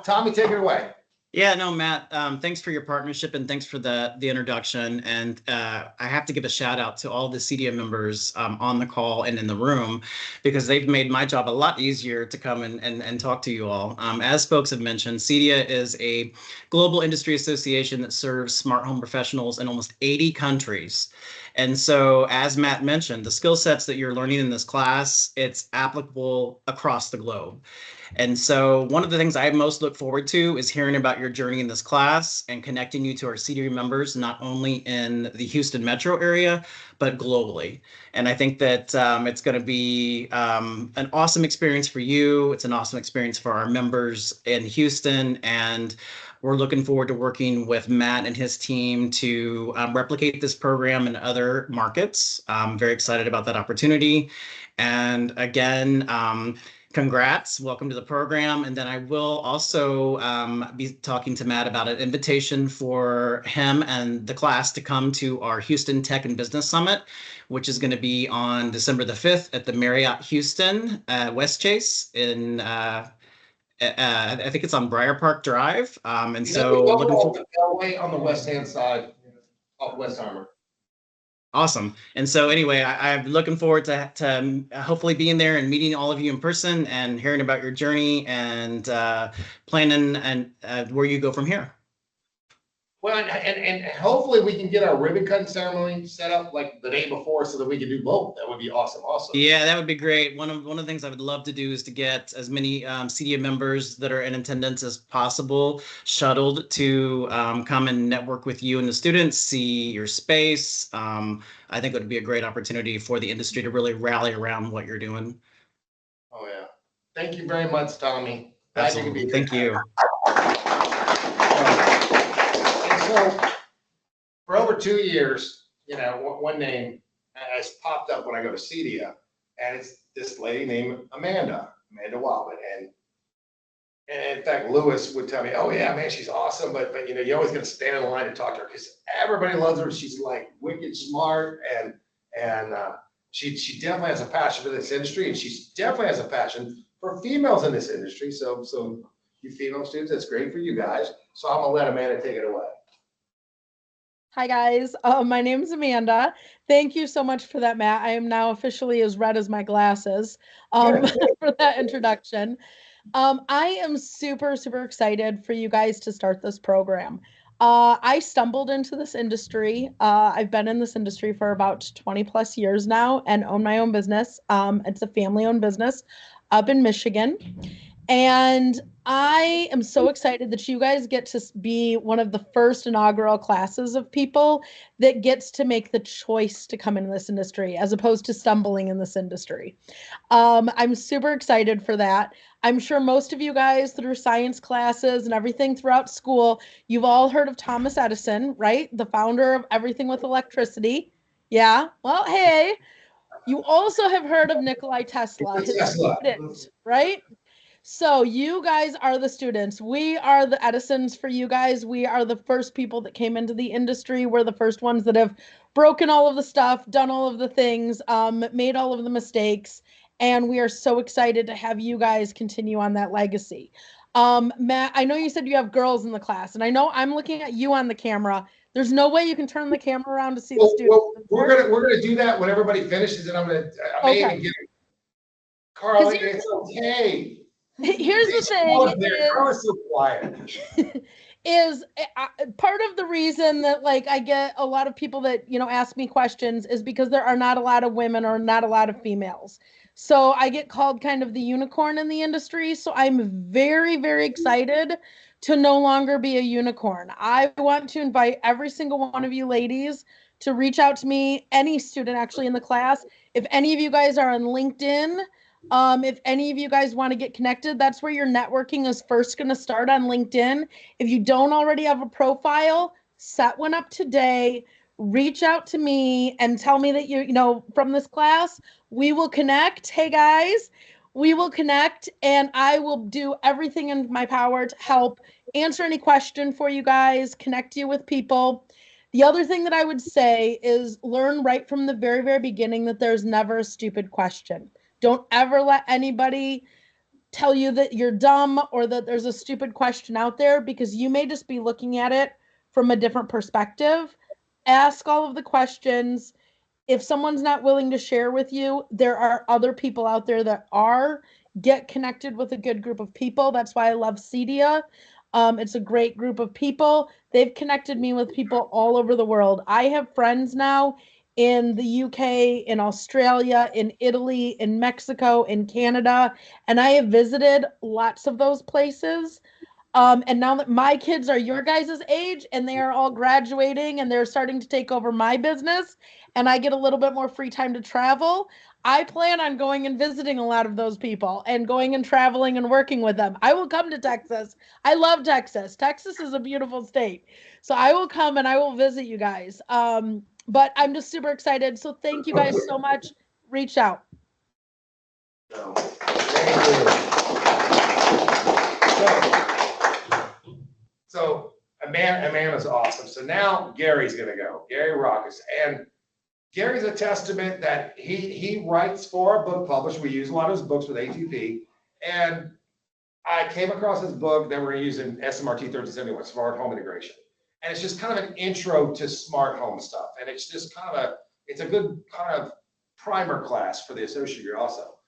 Tommy, take it away. Yeah, no, Matt, thanks for your partnership and thanks for the introduction. And I have to give a shout out to all the CEDIA members on the call and in the room, because they've made my job a lot easier to come and talk to you all. As folks have mentioned, CEDIA is a global industry association that serves smart home professionals in almost 80 countries. And so, as Matt mentioned, the skill sets that you're learning in this class, it's applicable across the globe. And so one of the things I most look forward to is hearing about your journey in this class and connecting you to our CDA members, not only in the Houston metro area, but globally. And I think that it's going to be an awesome experience for you. It's an awesome experience for our members in Houston. And we're looking forward to working with Matt and his team to replicate this program in other markets. I'm very excited about that opportunity. And again, congrats, welcome to the program. And then I will also be talking to Matt about an invitation for him and the class to come to our Houston Tech and Business Summit, which is going to be on December the 5th at the Marriott Houston West Chase in, I think it's on Briar Park Drive. And so looking forward. On the west-hand side of Westheimer. Awesome. And so anyway, I'm looking forward to hopefully being there and meeting all of you in person and hearing about your journey and planning and where you go from here. Well, and hopefully we can get our ribbon cutting ceremony set up like the day before so that we can do both. That would be awesome also. Yeah, that would be great. One of the things I would love to do is to get as many CDA members that are in attendance as possible shuttled to come and network with you and the students, see your space. I think it would be a great opportunity for the industry to really rally around what you're doing. Oh, yeah. Thank you very much, Tommy. Absolutely. Thank you. So for over 2 years, you know, one name has popped up when I go to CEDIA, and it's this lady named Amanda Wildman. And in fact, Lewis would tell me, oh yeah, man, she's awesome. But you know, you always got to stand in line and talk to her because everybody loves her. She's like wicked smart and she definitely has a passion for this industry, and she definitely has a passion for females in this industry. So you female students, that's great for you guys. So I'm gonna let Amanda take it away. Hi guys, my name is Amanda. Thank you so much for that, Matt. I am now officially as red as my glasses for that introduction. I am super excited for you guys to start this program. I stumbled into this industry. I've been in this industry for about 20 plus years now and own my own business. It's a family-owned business up in Michigan. And I am so excited that you guys get to be one of the first inaugural classes of people that gets to make the choice to come into this industry as opposed to stumbling in this industry. I'm super excited for that. I'm sure most of you guys through science classes and everything throughout school, you've all heard of Thomas Edison, right? The founder of everything with electricity. Yeah, well, hey, you also have heard of Nikola Tesla, his student, right? So you guys are the students. We are the Edisons for you guys. We are the first people that came into the industry. We're the first ones that have broken all of the stuff, done all of the things, made all of the mistakes. And we are so excited to have you guys continue on that legacy. Matt, I know you said you have girls in the class, and I know I'm looking at you on the camera. There's no way you can turn the camera around to see the students. Well, we're gonna do that when everybody finishes, and I may even get it. Carly, it's okay. Here's the thing is part of the reason that like I get a lot of people that, you know, ask me questions is because there are not a lot of women or not a lot of females. So I get called kind of the unicorn in the industry. So I'm very excited to no longer be a unicorn. I want to invite every single one of you ladies to reach out to me, any student actually in the class. If any of you guys are on LinkedIn, if any of you guys want to get connected, that's where your networking is first going to start, on LinkedIn. If you don't already have a profile, set one up today. Reach out to me and tell me that you know, from this class, we will connect. Hey guys, we will connect, and I will do everything in my power to help answer any question for you guys, connect you with people. The other thing that I would say is learn right from the very beginning that there's never a stupid question. Don't ever let anybody tell you that you're dumb or that there's a stupid question out there, because you may just be looking at it from a different perspective. Ask all of the questions. If someone's not willing to share with you, there are other people out there that are. Get connected with a good group of people. That's why I love CEDIA. It's a great group of people. They've connected me with people all over the world. I have friends now in the UK, in Australia, in Italy, in Mexico, in Canada, and I have visited lots of those places. And now that my kids are your guys' age and they are all graduating and they're starting to take over my business, and I get a little bit more free time to travel, I plan on going and visiting a lot of those people and going and traveling and working with them. I will come to Texas. I love Texas. Texas is a beautiful state. So I will come and I will visit you guys. But I'm just super excited. So thank you guys so much. Reach out. So Amanda's awesome. So now Gary's gonna go. Gary Rockus. And Gary's a testament that he writes for a book publisher. We use a lot of his books with ATP. And I came across his book that we're using SMRT 1371, Smart Home Integration. And it's just kind of an intro to smart home stuff. And it's just kind of it's a good kind of primer class for the associate year also.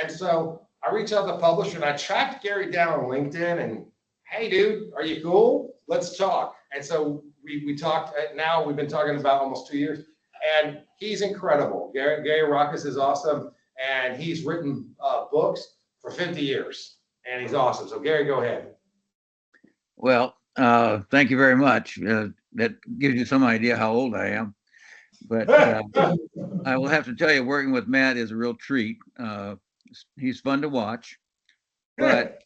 And so I reached out to the publisher and I tracked Gary down on LinkedIn and, hey dude, are you cool? Let's talk. And so we talked, now we've been talking about almost 2 years, and he's incredible. Gary Rockus is awesome, and he's written books for 50 years, and he's awesome. So Gary, go ahead. Well, thank you very much. That gives you some idea how old I am. But I will have to tell you, working with Matt is a real treat. He's fun to watch, but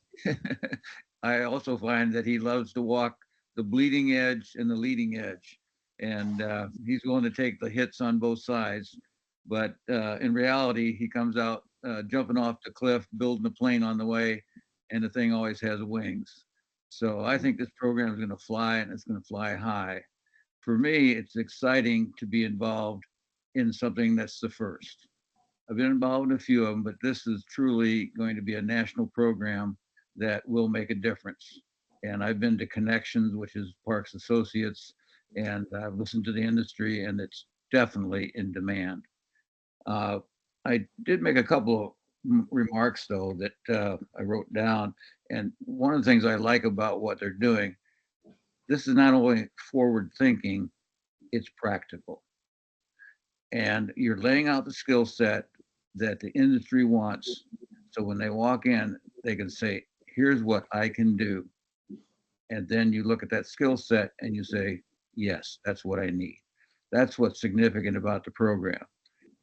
I also find that he loves to walk the bleeding edge and the leading edge. And he's willing to take the hits on both sides. But in reality, he comes out jumping off the cliff, building a plane on the way, and the thing always has wings. So I think this program is going to fly, and it's going to fly high. For me, it's exciting to be involved in something that's the first. I've been involved in a few of them, but this is truly going to be a national program that will make a difference. And I've been to Connections, which is Parks Associates, and I've listened to the industry, and it's definitely in demand. I did make a couple of remarks, though, that I wrote down. And one of the things I like about what they're doing, this is not only forward thinking, it's practical. And you're laying out the skill set that the industry wants. So when they walk in, they can say, here's what I can do. And then you look at that skill set and you say, yes, that's what I need. That's what's significant about the program.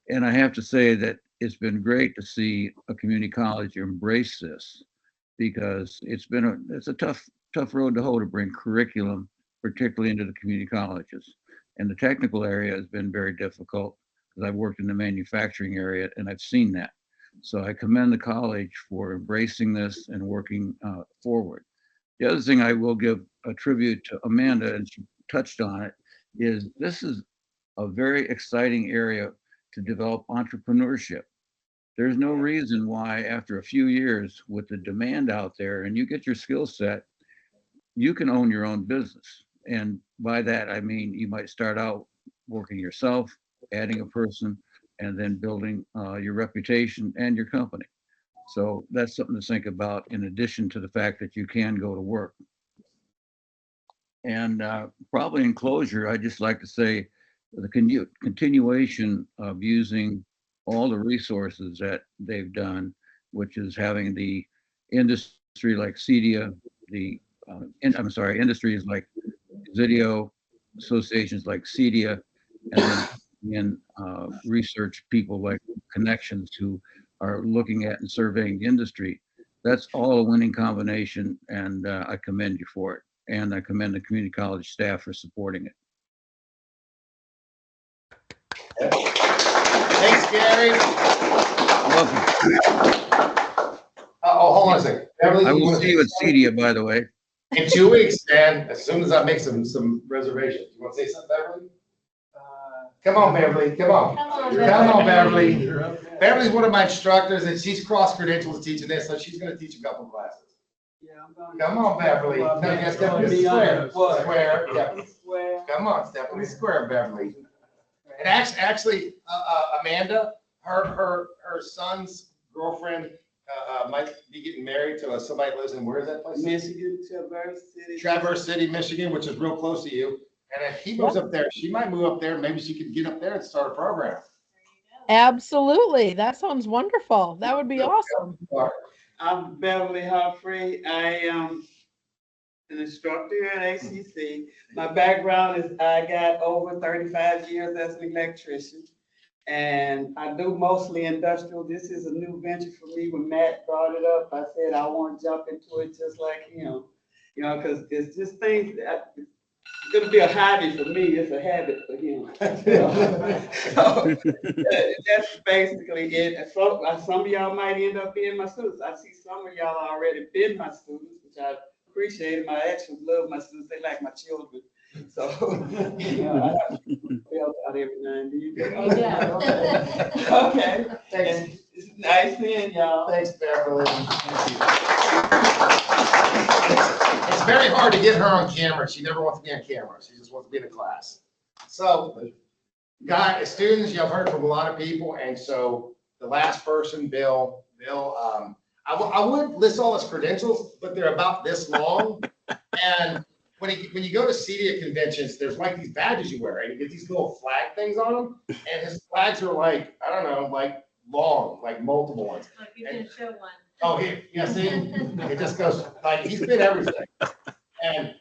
And I have to say that it's been great to see a community college embrace this, because it's a tough road to hoe to bring curriculum, particularly into the community colleges. And the technical area has been very difficult, because I've worked in the manufacturing area and I've seen that. So I commend the college for embracing this and working forward. The other thing I will give a tribute to Amanda, and she touched on it, is this is a very exciting area to develop entrepreneurship. There's no reason why after a few years with the demand out there and you get your skill set, you can own your own business. And by that, I mean, you might start out working yourself, adding a person, and then building your reputation and your company. So that's something to think about, in addition to the fact that you can go to work. And probably in closure, I'd just like to say the continuation of using all the resources that they've done, which is having the industry like CEDIA, industries like Zidio, associations like CEDIA, and then research people like Connections who are looking at and surveying the industry. That's all a winning combination, and I commend you for it. And I commend the community college staff for supporting it. Thanks, Gary. Welcome. Hold on a second. Beverly, I will see you at CEDIA, by the way. In 2 weeks, man, as soon as I make some reservations. You want to say something, Beverly? Come on, Beverly, come on. Come on, Beverly. Beverly's one of my instructors, and she's cross-credentialed teaching this, so she's gonna teach a couple classes. Come on, Beverly. No, you gotta step in the square. Square, yeah. Come on, step in the square, Beverly. And actually, Amanda, her son's girlfriend might be getting married to somebody who lives in, where is that place? Michigan, Traverse City. Traverse City, Michigan, which is real close to you. And if he moves up there, she might move up there. Maybe she could get up there and start a program. Absolutely. That sounds wonderful. That would be awesome. I'm Beverly Humphrey. I am an instructor at ACC. My background is I got over 35 years as an electrician. And I do mostly industrial. This is a new venture for me. When Matt brought it up, I said I want to jump into it just like him. You know, because it's just things that it's going to be a hobby for me. It's a habit for him. So that's basically it. So, some of y'all might end up being my students. I see some of y'all already been my students, which I appreciate them. I actually love my students. They like my children. So, you know, I have to help out every now and then. Yeah. Okay. Thanks. It's nice seeing y'all. Thanks, Beverly. Thank you. It's very hard to get her on camera. She never wants to be on camera. She just wants to be in a class. So, guys, students, you've heard from a lot of people. And so the last person, Bill, I would list all his credentials, but they're about this long. And when you go to CEDIA conventions, there's like these badges you wear, and you get these little flag things on them. And his flags are like, I don't know, like long, like multiple ones. Look, you can show one. Oh, here, yeah, see, it just goes, like, he's been everything. And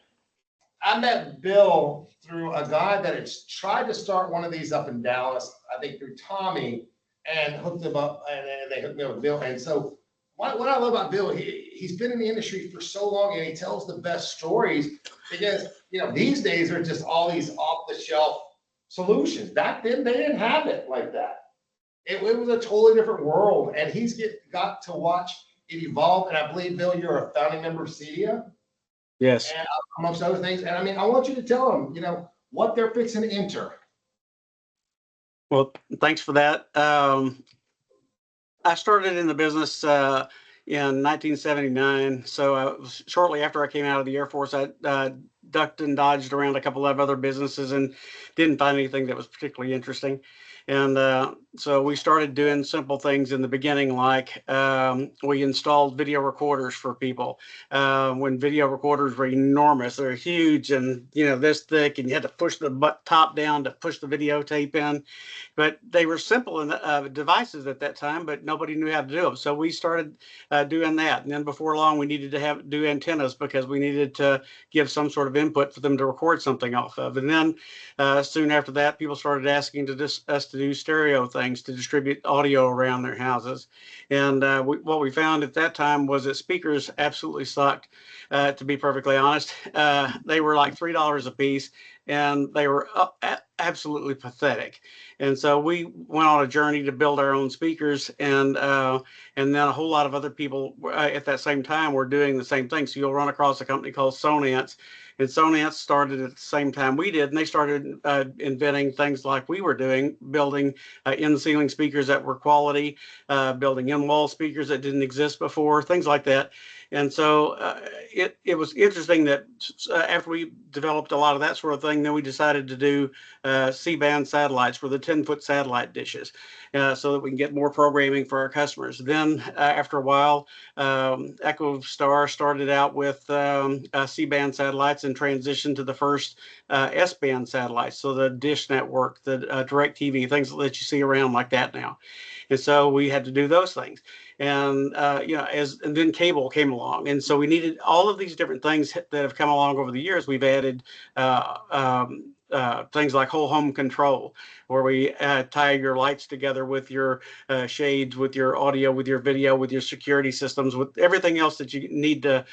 I met Bill through a guy that had tried to start one of these up in Dallas, I think through Tommy, and hooked him up, and they hooked me up with Bill. And so what I love about Bill, he's been in the industry for so long, and he tells the best stories because, you know, these days are just all these off-the-shelf solutions. Back then, they didn't have it like that. It was a totally different world, and he's got to watch it evolve. And I believe, Bill, you're a founding member of CEDIA. Yes. And amongst other things. And I mean, I want you to tell them, you know, what they're fixing to enter. Well, thanks for that. I started in the business in 1979. So shortly after I came out of the Air Force, I ducked and dodged around a couple of other businesses and didn't find anything that was particularly interesting. And so we started doing simple things in the beginning, like we installed video recorders for people. When video recorders were enormous, they're huge and, you know, this thick, and you had to push the top down to push the videotape in. But they were simple devices at that time, but nobody knew how to do them. So we started doing that. And then before long, we needed to do antennas because we needed to give some sort of input for them to record something off of. And then soon after that, people started asking us to do stereo things to distribute audio around their houses. And what we found at that time was that speakers absolutely sucked, to be perfectly honest. They were like $3 a piece, and they were absolutely pathetic. And so we went on a journey to build our own speakers, and then a whole lot of other people at that same time were doing the same thing. So you'll run across a company called Sonance, and Sonance started at the same time we did, and they started inventing things like we were doing, building in-ceiling speakers that were quality, building in-wall speakers that didn't exist before, things like that. And so it was interesting that after we developed a lot of that sort of thing, then we decided to do C-band satellites for the 10-foot satellite dishes so that we can get more programming for our customers. Then after a while, EchoStar started out with C-band satellites and transitioned to the first S-band satellites. So the Dish Network, the DirecTV, things that you see around like that now. And so we had to do those things. And, you know, and then cable came along. And so we needed all of these different things that have come along over the years. We've added things like whole home control, where we tie your lights together with your shades, with your audio, with your video, with your security systems, with everything else that you need to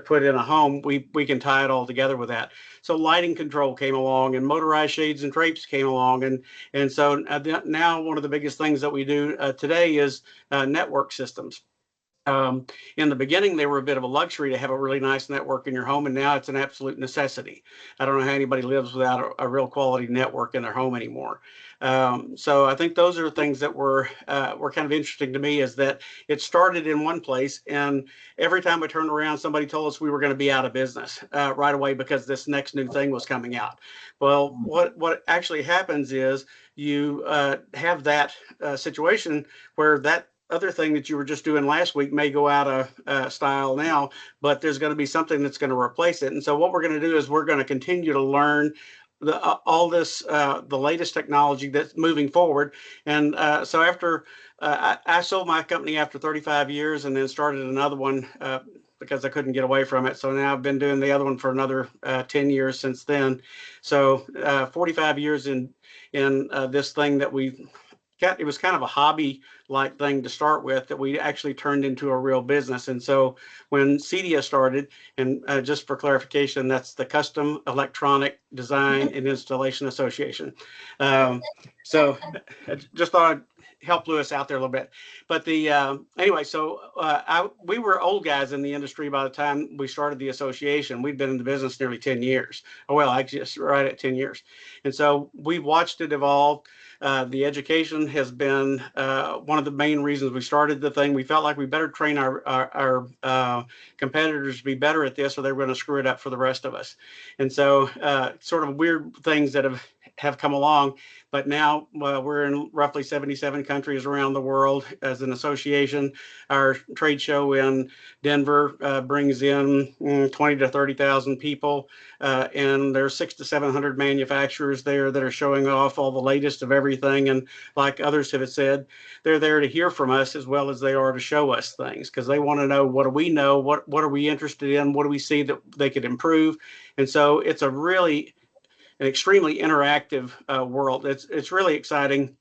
put in a home. We can tie it all together with that. So lighting control came along, and motorized shades and drapes came along. And so now one of the biggest things that we do today is network systems. In the beginning, they were a bit of a luxury to have a really nice network in your home, and now it's an absolute necessity. I don't know how anybody lives without a real quality network in their home anymore. So I think those are things that were kind of interesting to me, is that it started in one place, and every time I turned around, somebody told us we were going to be out of business right away because this next new thing was coming out. Well, what actually happens is you have that situation where that other thing that you were just doing last week may go out of style now, but there's going to be something that's going to replace it. And so what we're going to do is we're going to continue to learn all this, the latest technology that's moving forward. And so after I sold my company after 35 years and then started another one because I couldn't get away from it. So now I've been doing the other one for another 10 years since then. So 45 years in this thing that we got. It was kind of a hobby like thing to start with that we actually turned into a real business. And so when CEDIA started, and just for clarification, that's the Custom Electronic Design and Installation Association. So I just thought I'd help Lewis out there a little bit. But anyway, so we were old guys in the industry by the time we started the association. We'd been in the business nearly 10 years. Oh, well, I just right at 10 years. And so we watched it evolve. The education has been one of the main reasons we started the thing. We felt like we better train our competitors to be better at this, or they were going to screw it up for the rest of us. And so sort of weird things that have come along. But now we're in roughly 77 countries around the world as an association. Our trade show in Denver brings in 20 to 30,000 people. And there's 600 to 700 manufacturers there that are showing off all the latest of everything. And like others have said, they're there to hear from us as well as they are to show us things, because they want to know, what do we know? What are we interested in? What do we see that they could improve? And so it's an extremely interactive world. It's really exciting.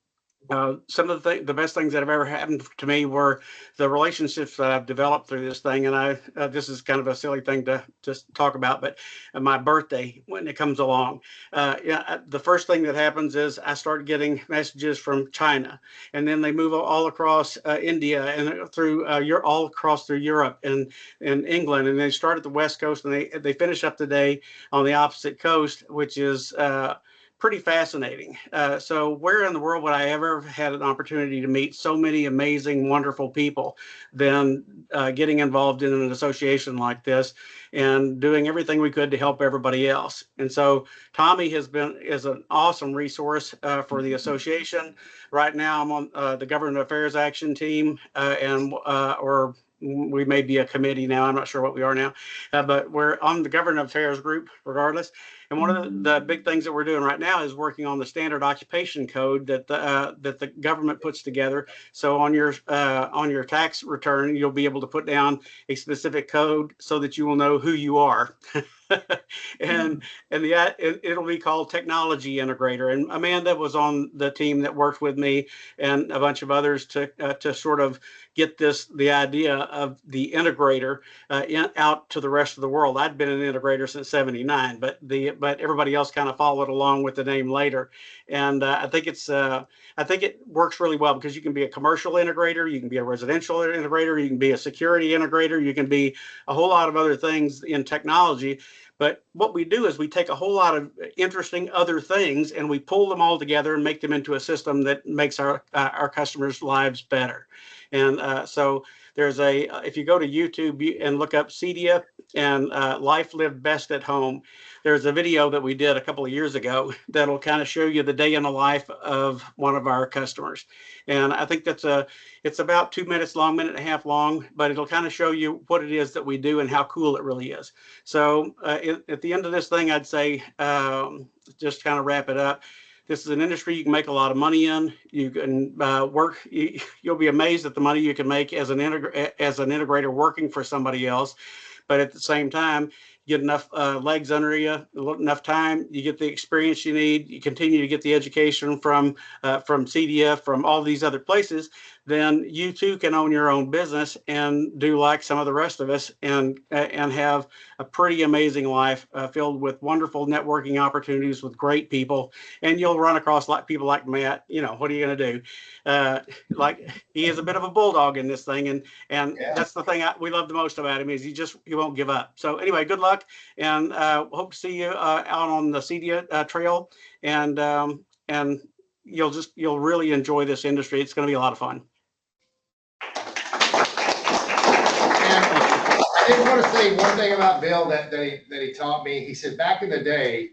Some of the best things that have ever happened to me were the relationships that I've developed through this thing. And this is kind of a silly thing to just talk about, but my birthday, when it comes along, the first thing that happens is I start getting messages from China, and then they move all across India and through all across through Europe and England, and they start at the West Coast and they finish up the day on the opposite coast, which is pretty fascinating. So where in the world would I ever have had an opportunity to meet so many amazing, wonderful people than getting involved in an association like this and doing everything we could to help everybody else? And so Tommy is an awesome resource for the association. Right now I'm on the Government Affairs Action Team, or we may be a committee now. I'm not sure what we are now, but we're on the Government Affairs group regardless. And one of the big things that we're doing right now is working on the standard occupation code that the government puts together. So on your tax return, you'll be able to put down a specific code so that you will know who you are. and it'll be called Technology Integrator. And Amanda was on the team that worked with me and a bunch of others to sort of get the idea of the integrator out to the rest of the world. I'd been an integrator since '79, but everybody else kind of followed along with the name later. And I think it works really well, because you can be a commercial integrator, you can be a residential integrator, you can be a security integrator, you can be a whole lot of other things in technology. But what we do is we take a whole lot of interesting other things and we pull them all together and make them into a system that makes our customers' lives better. And so there's if you go to YouTube and look up CEDIA and Life Lived Best at Home, there's a video that we did a couple of years ago that'll kind of show you the day in the life of one of our customers. And I think it's about 2 minutes long, minute and a half long, but it'll kind of show you what it is that we do and how cool it really is. So at the end of this thing, I'd say, just kind of wrap it up. This is an industry you can make a lot of money in. You can work. You'll be amazed at the money you can make as an integrator working for somebody else. But at the same time, you get enough legs under you, enough time, you get the experience you need, you continue to get the education from CEDIA, from all these other places, then you too can own your own business and do like some of the rest of us and have a pretty amazing life filled with wonderful networking opportunities with great people. And you'll run across people like Matt. What are you going to do? Like, he is a bit of a bulldog in this thing, and yeah. That's the thing we love the most about him, is he won't give up. So anyway, good luck, and hope to see you out on the CEDIA trail, and you'll really enjoy this industry. It's going to be a lot of fun. I did want to say one thing about Bill that he taught me. He said back in the day,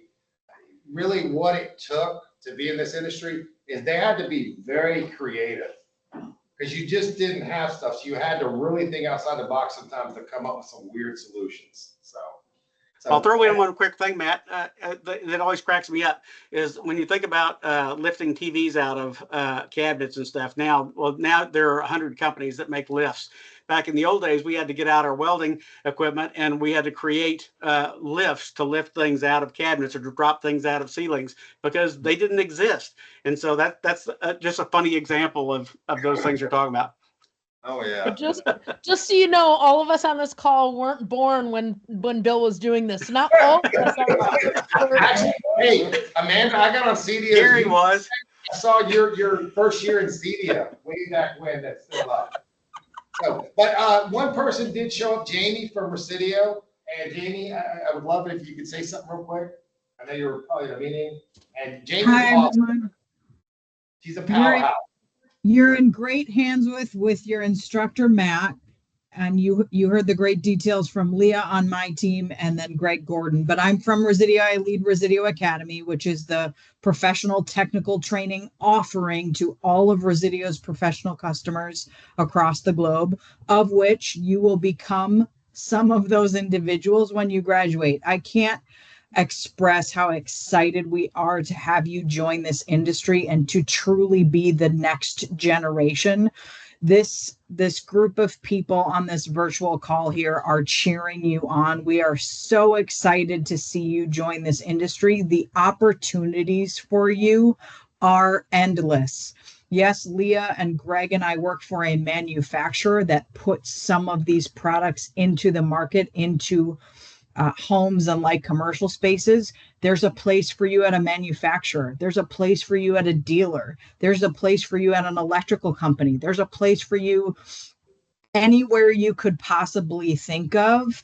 really what it took to be in this industry is they had to be very creative, because you just didn't have stuff. So you had to really think outside the box sometimes to come up with some weird solutions. So I'll throw in one quick thing, Matt, that always cracks me up is when you think about lifting TVs out of cabinets and stuff. Now there are 100 companies that make lifts. Back in the old days, we had to get out our welding equipment and we had to create lifts to lift things out of cabinets or to drop things out of ceilings because they didn't exist. And so that's just a funny example of those things you're talking about. Oh, yeah. But just so you know, all of us on this call weren't born when Bill was doing this. Not all of us. Actually, hey, Amanda, I got on CDO. Here he was. I saw your first year in CDO way back when. That's still up. So, but one person did show up, Jamie from Residio. And Jamie, I would love it if you could say something real quick. I know you were probably in a meeting. And Jamie's awesome. Everyone. She's a powerhouse. You're in great hands with your instructor, Matt. And you heard the great details from Leah on my team and then Greg Gordon. But I'm from Residio. I lead Residio Academy, which is the professional technical training offering to all of Residio's professional customers across the globe, of which you will become some of those individuals when you graduate. I can't express how excited we are to have you join this industry and to truly be the next generation. This group of people on this virtual call here are cheering you on. We are so excited to see you join this industry. The opportunities for you are endless. Yes, Leah and Greg and I work for a manufacturer that puts some of these products into the market, into homes and like commercial spaces. There's a place for you at a manufacturer. There's a place for you at a dealer. There's a place for you at an electrical company. There's a place for you anywhere you could possibly think of.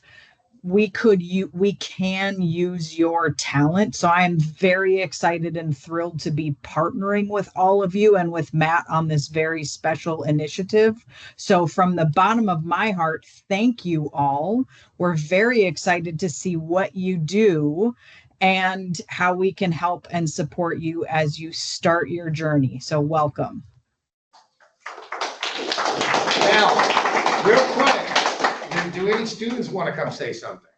We can use your talent. So I am very excited and thrilled to be partnering with all of you and with Matt on this very special initiative. So from the bottom of my heart, thank you all. We're very excited to see what you do and how we can help and support you as you start your journey. So welcome. Now, real quick, do any students want to come say something?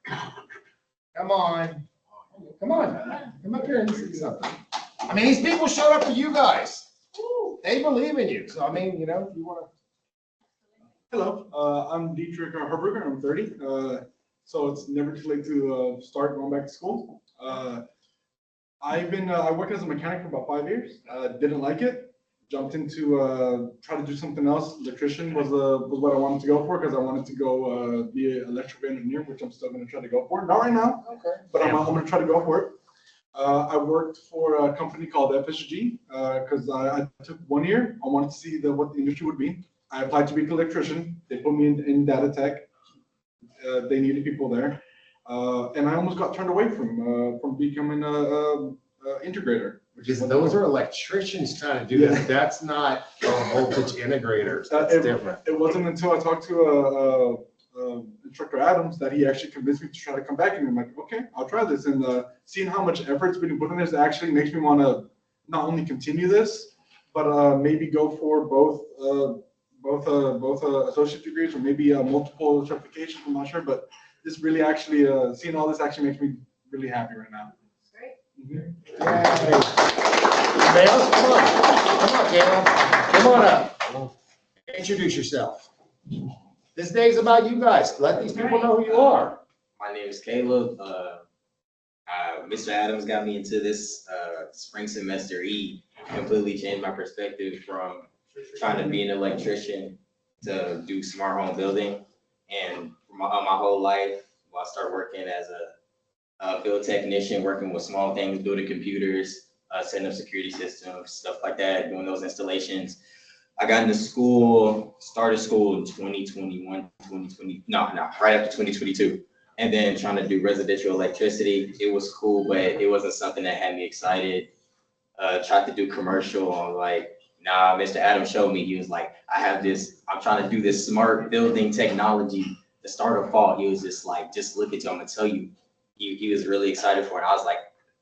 Come on. Come up here and say something. I mean, these people showed up for you guys. They believe in you. So, I mean, if you want to. Hello, I'm Dietrich Herberger. I'm 30. So it's never too late to start going back to school. I worked as a mechanic for about 5 years. Didn't like it. Jumped into try to do something else. Electrician was what I wanted to go for because I wanted to go be an electrical engineer, which I'm still going to try to go for. Not right now, but I'm going to try to go for it. I worked for a company called FSG because I took 1 year. I wanted to see what the industry would be. I applied to be an electrician. They put me in data tech. They needed people there, and I almost got turned away from becoming a integrator. Those are electricians trying to do that. That's not voltage integrators. That's different. It wasn't until I talked to Instructor Adams that he actually convinced me to try to come back. And I'm like, okay, I'll try this. And seeing how much effort's been put in this actually makes me want to not only continue this, but maybe go for both associate degrees or maybe multiple certifications. I'm not sure, but this really actually seeing all this actually makes me really happy right now. Males, come on, Caleb, come on up. Introduce yourself. This day's about you guys. Let these people know who you are. My name is Caleb. Mr. Adams got me into this spring semester. He completely changed my perspective from trying to be an electrician to do smart home building. And my whole life, I started working as a field technician, working with small things, building computers, setting up security systems, stuff like that, doing those installations. I got into school, started school in 2021, right after 2022. And then trying to do residential electricity. It was cool, but it wasn't something that had me excited. Tried to do commercial. I'm like, nah, Mr. Adams showed me. He was like, I'm trying to do this smart building technology. The start of fall, he was just like, just look at you, I'm gonna tell you. He was really excited for it. I was like,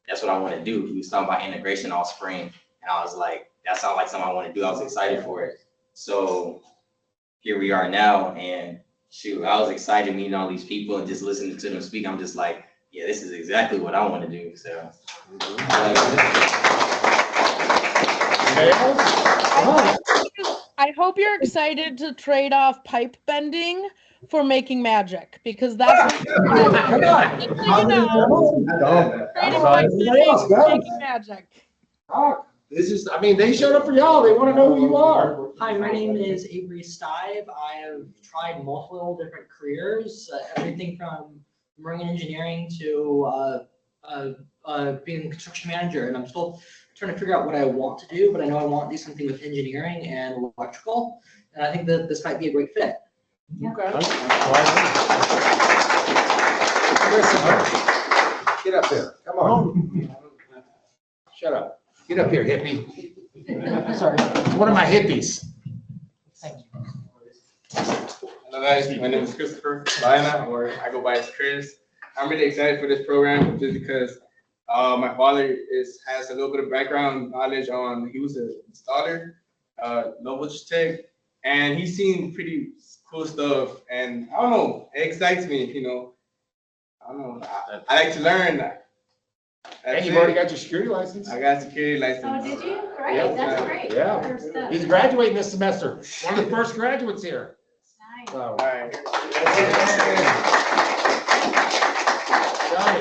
that's what I want to do. He was talking about integration all spring. And I was like, that sounds like something I want to do. I was excited for it. So here we are now. And shoot, I was excited meeting all these people and just listening to them speak. I'm just like, yeah, this is exactly what I want to do. So. I hope you're excited to trade off pipe bending for making magic, because that's what Come on. trading pipe bending for making magic. This is, I mean, they showed up for y'all. They want to know who you are. Hi, my name is Avery Stive. I have tried multiple different careers, everything from marine engineering to being a construction manager, and I'm still trying to figure out what I want to do, but I know I want to do something with engineering and electrical, and I think that this might be a great fit. Okay. Get up there. Come on. Shut up. Get up here, hippie. Sorry. One of my hippies. Thank you. Hello guys, my name is Christopher Baena, or I go by as Chris. I'm really excited for this program just because my father has a little bit of background knowledge on, he was an installer, low voltage tech, and he's seen pretty cool stuff. And I don't know, it excites me, you know. I don't know, I like to learn. And you've already got your security license. I got a security license. Oh, did you? Great, Yep. that's great. Yeah. He's graduating this semester. One of the first graduates here. Nice. So. All right. Tony.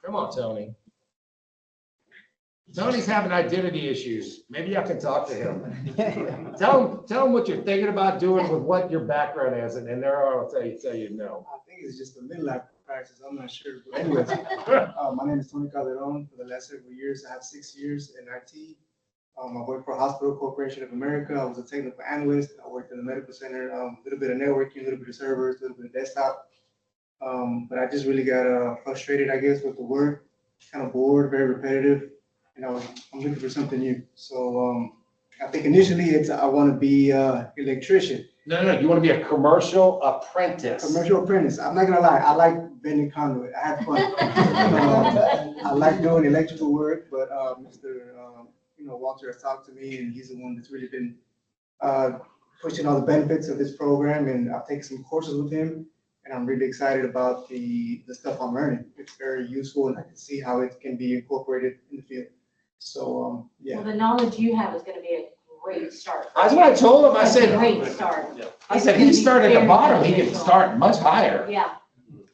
Come on, Tony. Tony's having identity issues. Maybe I can talk to him. Tell him what you're thinking about doing with what your background is, and there I'll tell you no. I think it's just a midlife crisis. I'm not sure. But anyways, my name is Tony Calderon. For the last several years, I have 6 years in IT. I worked for Hospital Corporation of America. I was a technical analyst. I worked in the medical center, a little bit of networking, a little bit of servers, a little bit of desktop. But I just really got frustrated, I guess, with the work. Kind of bored, very repetitive. And I'm looking for something new. So I think initially I want to be an electrician. No, you want to be a commercial apprentice. Commercial apprentice. I'm not gonna lie, I like bending conduit. I have fun. I like doing electrical work, but Mr. Walter has talked to me, and he's the one that's really been pushing all the benefits of this program. And I've taken some courses with him, and I'm really excited about the stuff I'm learning. It's very useful, and I can see how it can be incorporated in the field. So yeah. Well, the knowledge you have is gonna be a great start. That's what I told him. I That's a said, great start. I said, he started at the bottom. He can start much higher. Yeah,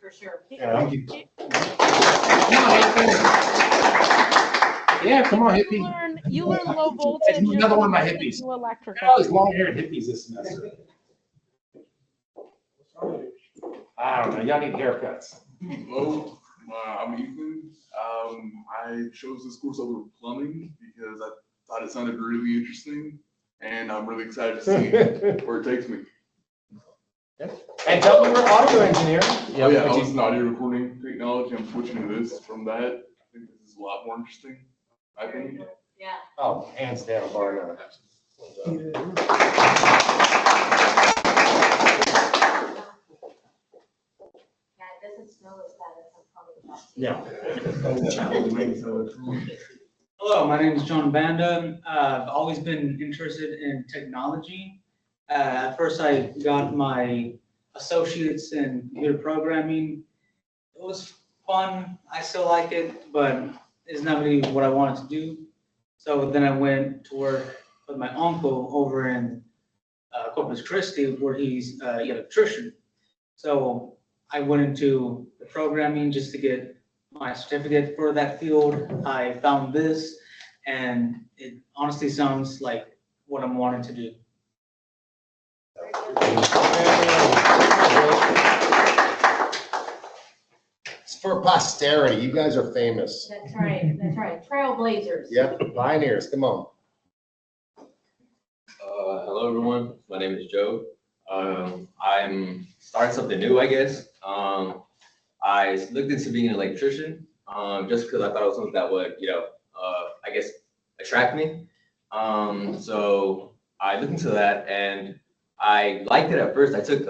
for sure. Thank you. Yeah, come on, hippie. You learn low voltage. Another one of my hippies. Electrical. All these long-haired hippies this semester. I don't know. Y'all need haircuts. Hello, I'm Ethan. I chose this course over plumbing because I thought it sounded really interesting, and I'm really excited to see where it takes me. And tell me we're audio engineer. Yeah, I was in audio recording technology. I'm switching to this from that. I think this is a lot more interesting, I think. Yeah. Oh, hands down, bar none. Yeah, it doesn't smell as bad as I'm probably. Yeah. Hello, my name is John Banda. I've always been interested in technology. At first, I got my associates in computer programming. It was fun. I still like it, but it's not really what I wanted to do. So then I went to work with my uncle over in Corpus Christi, where he's an electrician. So I went into the programming just to get my certificate for that field. I found this, and it honestly sounds like what I'm wanting to do. It's for posterity. You guys are famous. That's right, that's right. Trailblazers. Yep, pioneers. Come on. Hello, everyone. My name is Joe. I'm starting something new, I guess. I looked into being an electrician just because I thought it was something that would, I guess, attract me. So I looked into that, and I liked it at first. I took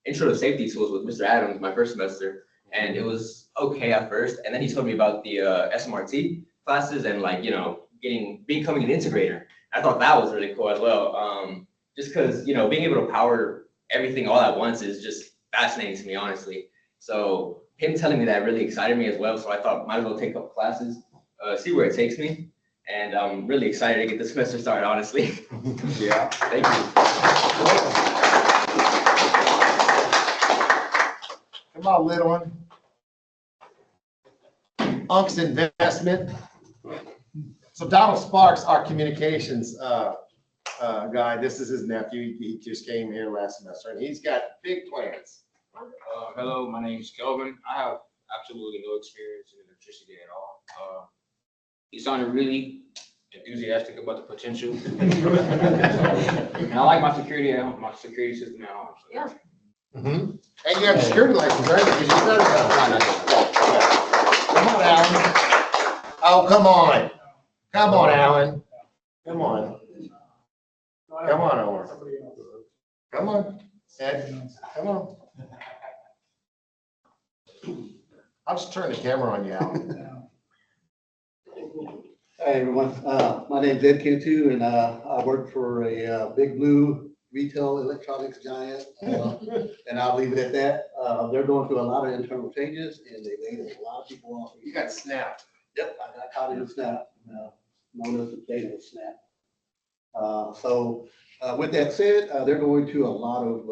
Intro to Safety Tools with Mr. Adams my first semester, and it was okay at first. And then he told me about the SMRT classes and becoming an integrator. I thought that was really cool as well. Just because, being able to power everything all at once is just fascinating to me, honestly. So him telling me that really excited me as well. So I thought might as well take up classes, see where it takes me. And I'm really excited to get the semester started, honestly. Yeah. Thank you. Come on, little one. Unc's Investment. So Donald Sparks, our communications guy, this is his nephew. He just came here last semester and he's got big plans. Hello, my name is Kelvin. I have absolutely no experience in electricity at all. He sounded really enthusiastic about the potential. And I like my security system at home. So. Yeah. Mm-hmm. And you have a security license, right? Because you started that. Come on, Alan. Oh, come on. Come on, Alan. Come on. Come on, Omar. Come on, Ed. Come on. I'll just turn the camera on you, Alan. Hi, everyone. My name's Ed Cantu, and I work for a Big Blue retail electronics giant, and I'll leave it at that. They're going through a lot of internal changes, and they laid a lot of people off. You got snapped. Yep, I got caught in a snap, known as the data snap. So with that said, they're going to a lot of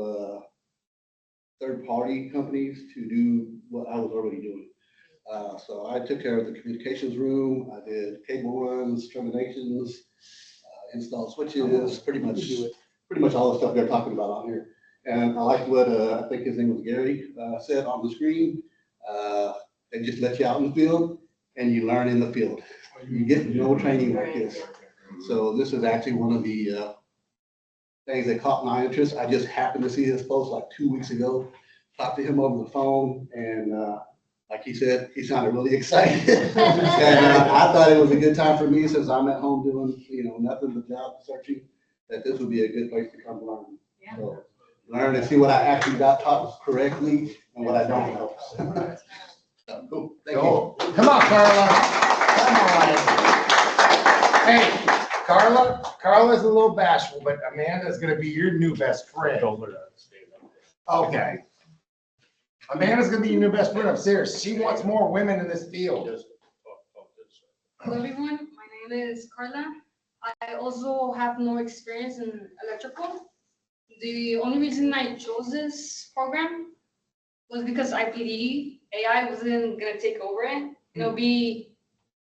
third-party companies to do what I was already doing. So I took care of the communications room. I did cable runs, terminations, install switches, pretty much all the stuff they're talking about on here. And I like what I think his name was Gary said on the screen. They just let you out in the field and you learn in the field. You get no training like this. So this is actually one of the things that caught my interest. I just happened to see his post like 2 weeks ago. Talked to him over the phone, and like he said, he sounded really excited. And I thought it was a good time for me, since I'm at home doing nothing but job searching, that this would be a good place to come learn. Yeah. So learn and see what I actually got taught correctly and what I don't know. Cool. Thank you. Come on, Carla. Come on. Hey, Carla's a little bashful, but Amanda's gonna be your new best friend. Okay. Amanda's gonna be your new best friend. I'm serious. She wants more women in this field. Hello everyone, my name is Carla. I also have no experience in electrical. The only reason I chose this program was because IPD AI wasn't gonna take over it.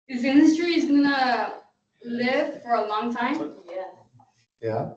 This industry is gonna live for a long time. Yeah.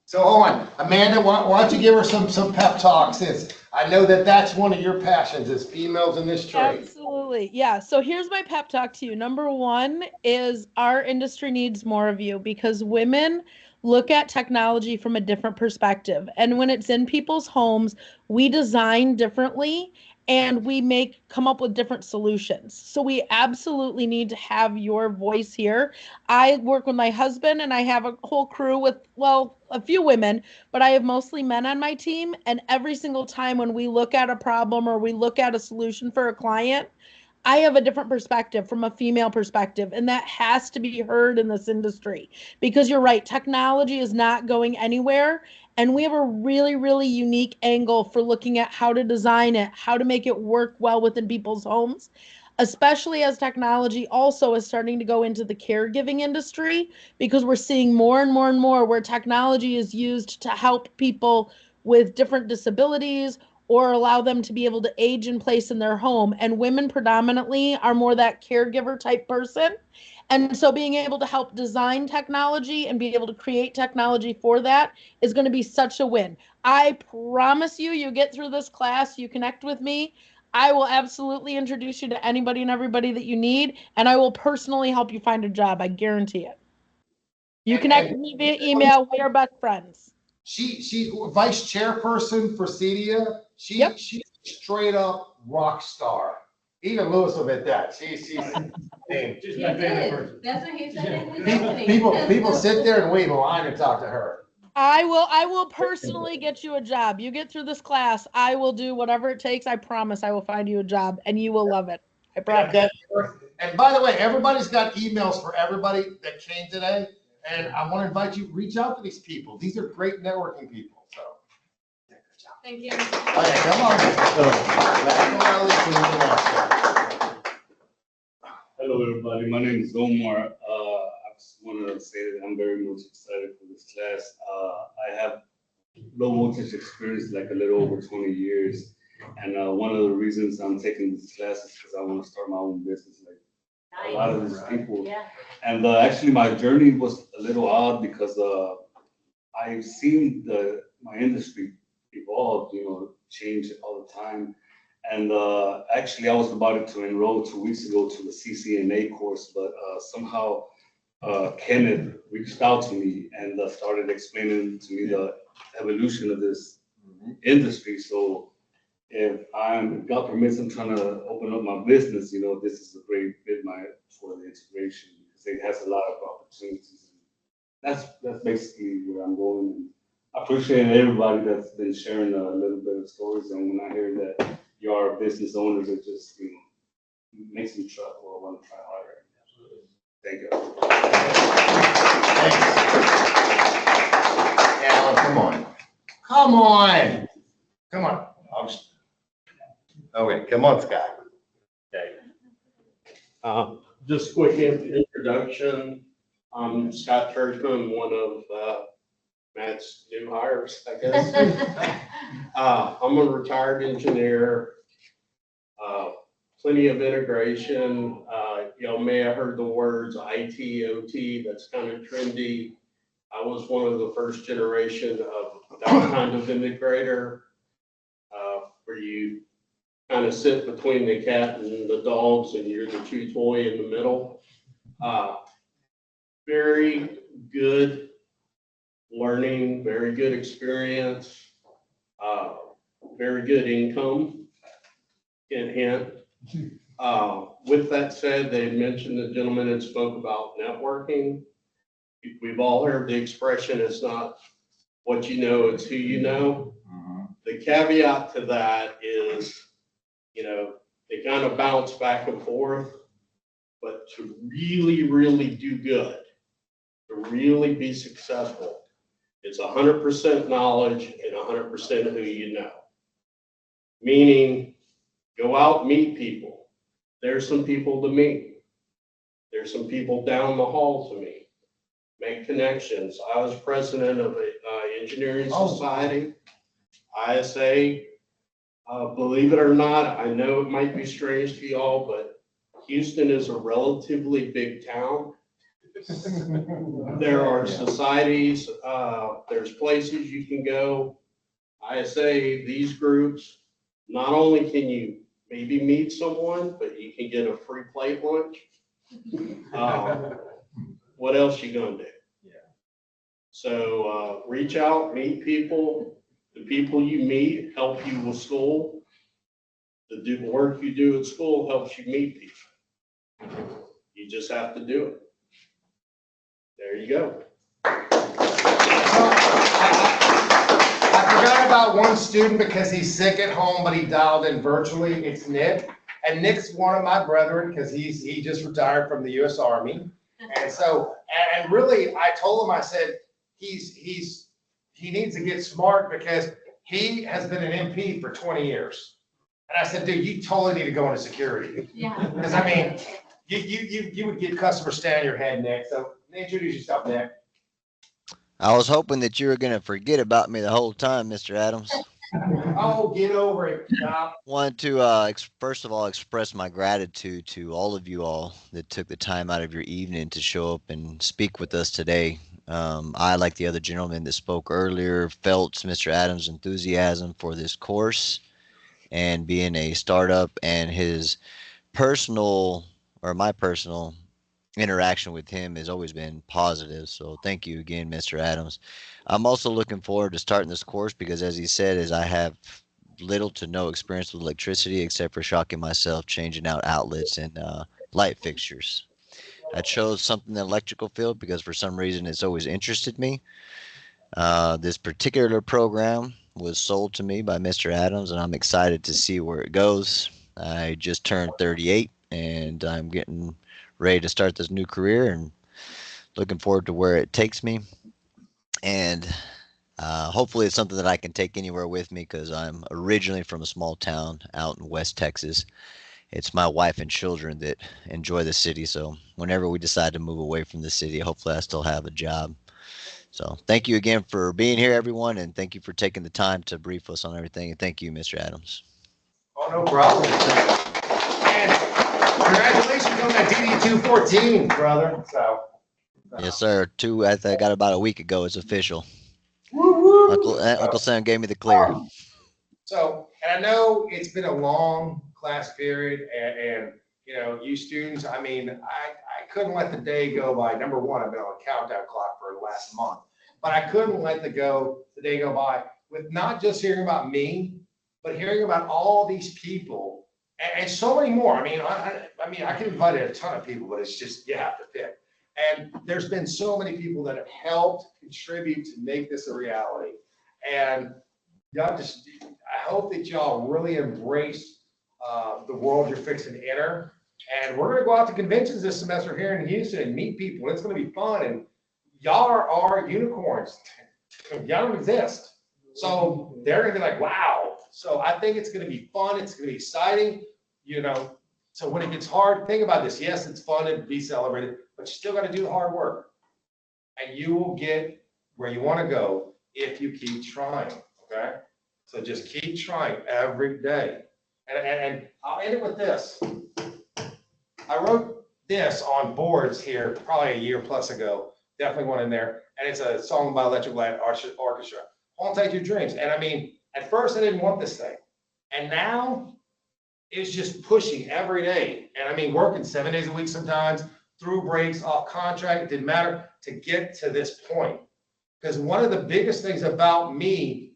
So hold on, Amanda, why don't you give her some pep talks, since I know that's one of your passions, is females in this trade. Absolutely. Yeah. So here's my pep talk to you. Number one is our industry needs more of you, because women look at technology from a different perspective. And when it's in people's homes, we design differently and we come up with different solutions. So we absolutely need to have your voice here. I work with my husband and I have a whole crew with, well, a few women, but I have mostly men on my team. And every single time when we look at a problem or we look at a solution for a client, I have a different perspective from a female perspective, and that has to be heard in this industry, because you're right, technology is not going anywhere. And we have a really, really unique angle for looking at how to design it, how to make it work well within people's homes, especially as technology also is starting to go into the caregiving industry, because we're seeing more and more and more where technology is used to help people with different disabilities or allow them to be able to age in place in their home. And women predominantly are more that caregiver type person. And so being able to help design technology and be able to create technology for that is going to be such a win. I promise you get through this class, you connect with me, I will absolutely introduce you to anybody and everybody that you need, and I will personally help you find a job. I guarantee it. You connect with me via email. We are best friends. She vice chairperson for CEDIA. She's straight up rock star. Even Lewis will admit that. She's my favorite person. That's what he said in his opening. People sit there and wait in line to talk to her. I will personally get you a job. You get through this class, I will do whatever it takes. I promise I will find you a job and you will love it. I promise. And by the way, everybody's got emails for everybody that came today. And I want to invite you, reach out to these people. These are great networking people. So, good job. Thank you. Okay, come on. Back around the team, come on. Hello, everybody. My name is Omar. I just want to say that I'm very much excited for this class. I have low voltage experience, like a little over 20 years. And one of the reasons I'm taking this class is because I want to start my own business, like a lot of these people. Yeah. And actually, my journey was a little odd because I've seen my industry evolve, change all the time. And actually, I was about to enroll 2 weeks ago to the CCNA course, but somehow Kenneth reached out to me and started explaining to me the evolution of this industry. So if God permits, I'm trying to open up my business, this is a great fit for the integration because it has a lot of opportunities. That's basically where I'm going. And I appreciate everybody that's been sharing a little bit of stories. And when I hear that you are business owners, it just makes me try or want to try harder. Thank you. Thanks. Alan, come on. Come on. Come on. Okay, come on, Scott. Okay. Just quick introduction. I'm Scott Churchman, one of Matt's new hires, I guess. I'm a retired engineer. Plenty of integration. Y'all may have heard the words IT, OT, that's kind of trendy. I was one of the first generation of that kind of integrator, where you kind of sit between the cat and the dogs and you're the chew toy in the middle. Very good learning, very good experience, very good income, hint. With that said, they mentioned the gentleman that spoke about networking. We've all heard the expression, it's not what you know, it's who you know. The caveat to that is, they kind of bounce back and forth, but to really, really do good, to really be successful, it's 100% knowledge and 100% who you know. Meaning, go out, meet people. There's some people to meet. There's some people down the hall to meet. Make connections. I was president of an engineering society, ISA. Believe it or not, I know it might be strange to y'all, but Houston is a relatively big town. There are societies, there's places you can go. ISA, these groups, not only can you maybe meet someone, but you can get a free plate lunch. What else you gonna do? So reach out, meet people. The people you meet help you with school. The work you do at school helps you meet people. You just have to do it. There you go. I forgot about one student because he's sick at home, but he dialed in virtually. It's Nick. And Nick's one of my brethren because he just retired from the U.S. Army. And so, and really, I told him, I said, he needs to get smart because he has been an MP for 20 years. And I said, dude, you totally need to go into security. Yeah. Because I mean, you would get customers staying on your head, Nick. So introduce yourself, Nick. I was hoping that you were going to forget about me the whole time, Mr. Adams. Oh, get over it. Wanted to, first of all, express my gratitude to all of you all that took the time out of your evening to show up and speak with us today. I, like the other gentleman that spoke earlier, felt Mr. Adams' enthusiasm for this course and being a startup, and his personal, or my personal, interaction with him has always been positive. So thank you again, Mr. Adams. I'm also looking forward to starting this course because, as he said, I have little to no experience with electricity except for shocking myself changing out outlets and light fixtures. I chose something in the electrical field because for some reason it's always interested me. This particular program was sold to me by Mr. Adams, and I'm excited to see where it goes. I just turned 38 and I'm getting ready to start this new career and looking forward to where it takes me. And Hopefully it's something that I can take anywhere with me because I'm originally from a small town out in West Texas. It's my wife and children that enjoy the city. So whenever we decide to move away from the city, hopefully I still have a job. So thank you again for being here, everyone, and thank you for taking the time to brief us on everything. And thank you, Mr. Adams. Oh, no problem. And congratulations on that DD 214, brother. So. Yes, sir. I got about a week ago. It's official. Uncle Sam gave me the clear. So, and I know it's been a long class period and you know, you students, I mean, I couldn't let the day go by. Number one, I've been on a countdown clock for the last month, but I couldn't let the day go by with not just hearing about me, but hearing about all these people and so many more. I mean, I can invite a ton of people, but it's just, you have to pick. And there's been so many people that have helped contribute to make this a reality. And y'all just, I hope that y'all really embrace the world you're fixing to enter. And we're gonna go out to conventions this semester here in Houston and meet people. It's gonna be fun. And y'all are unicorns. Y'all don't exist. So they're gonna be like, wow. So I think it's gonna be fun. It's gonna be exciting, you know. So when it gets hard, think about this. Yes, it's fun and be celebrated, but you still gotta do the hard work. And you will get where you wanna go if you keep trying, okay? So just keep trying every day. And I'll end it with this. I wrote this on boards here probably a year plus ago, definitely one in there. And it's a song by Electric Light Orchestra. Hold tight to your dreams. And I mean, at first I didn't want this thing. And now it's just pushing every day. And I mean, working 7 days a week sometimes, through breaks, off contract, it didn't matter to get to this point. Because one of the biggest things about me,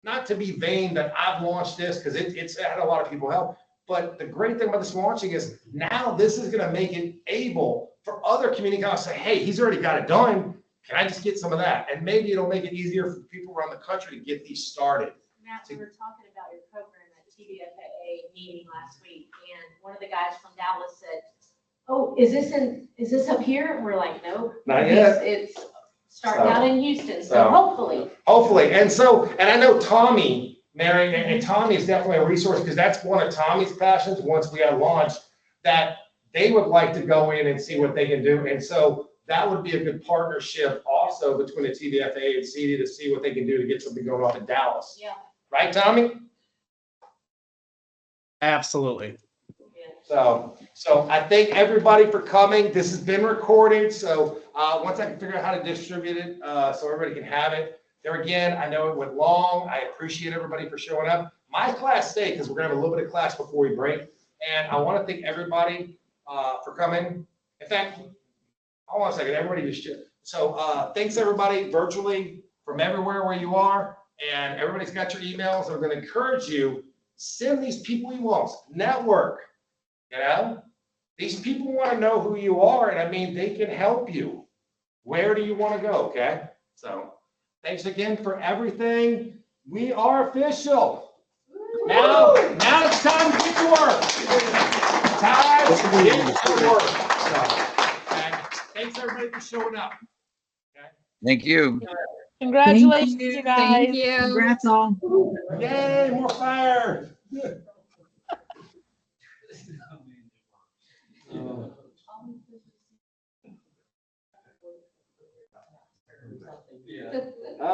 not to be vain that I've launched this, because it's had a lot of people help, but the great thing about this launching is now this is going to make it able for other community colleges to say, hey, he's already got it done. Can I just get some of that? And maybe it'll make it easier for people around the country to get these started. Matt, we were talking about your program at TVFAA meeting last week, and one of the guys from Dallas said, oh, is this up here? And we're like, no. Not yet. It's starting out in Houston, so hopefully. Hopefully. And I know Tommy, Mary, and Tommy is definitely a resource because that's one of Tommy's passions once we got launched, that they would like to go in and see what they can do. And so that would be a good partnership also between the TVFAA and CD to see what they can do to get something going off in Dallas. Yeah. Right, Tommy? Absolutely. So I thank everybody for coming. This has been recorded. So once I can figure out how to distribute it, so everybody can have it. There again, I know it went long. I appreciate everybody for showing up. My class stayed because we're gonna have a little bit of class before we break. And I want to thank everybody for coming. In fact, hold on a second, everybody just so thanks everybody virtually from everywhere where you are. And everybody's got your emails. I'm gonna encourage you, send these people emails, network. You know, these people want to know who you are, and I mean, they can help you. Where do you want to go? Okay. So thanks again for everything. We are official. Now it's time to get to work. Time to get to work. So, okay. Thanks everybody for showing up. Okay. Thank you. Congratulations, you guys. Thank you. Congrats all. Yay, more fire. The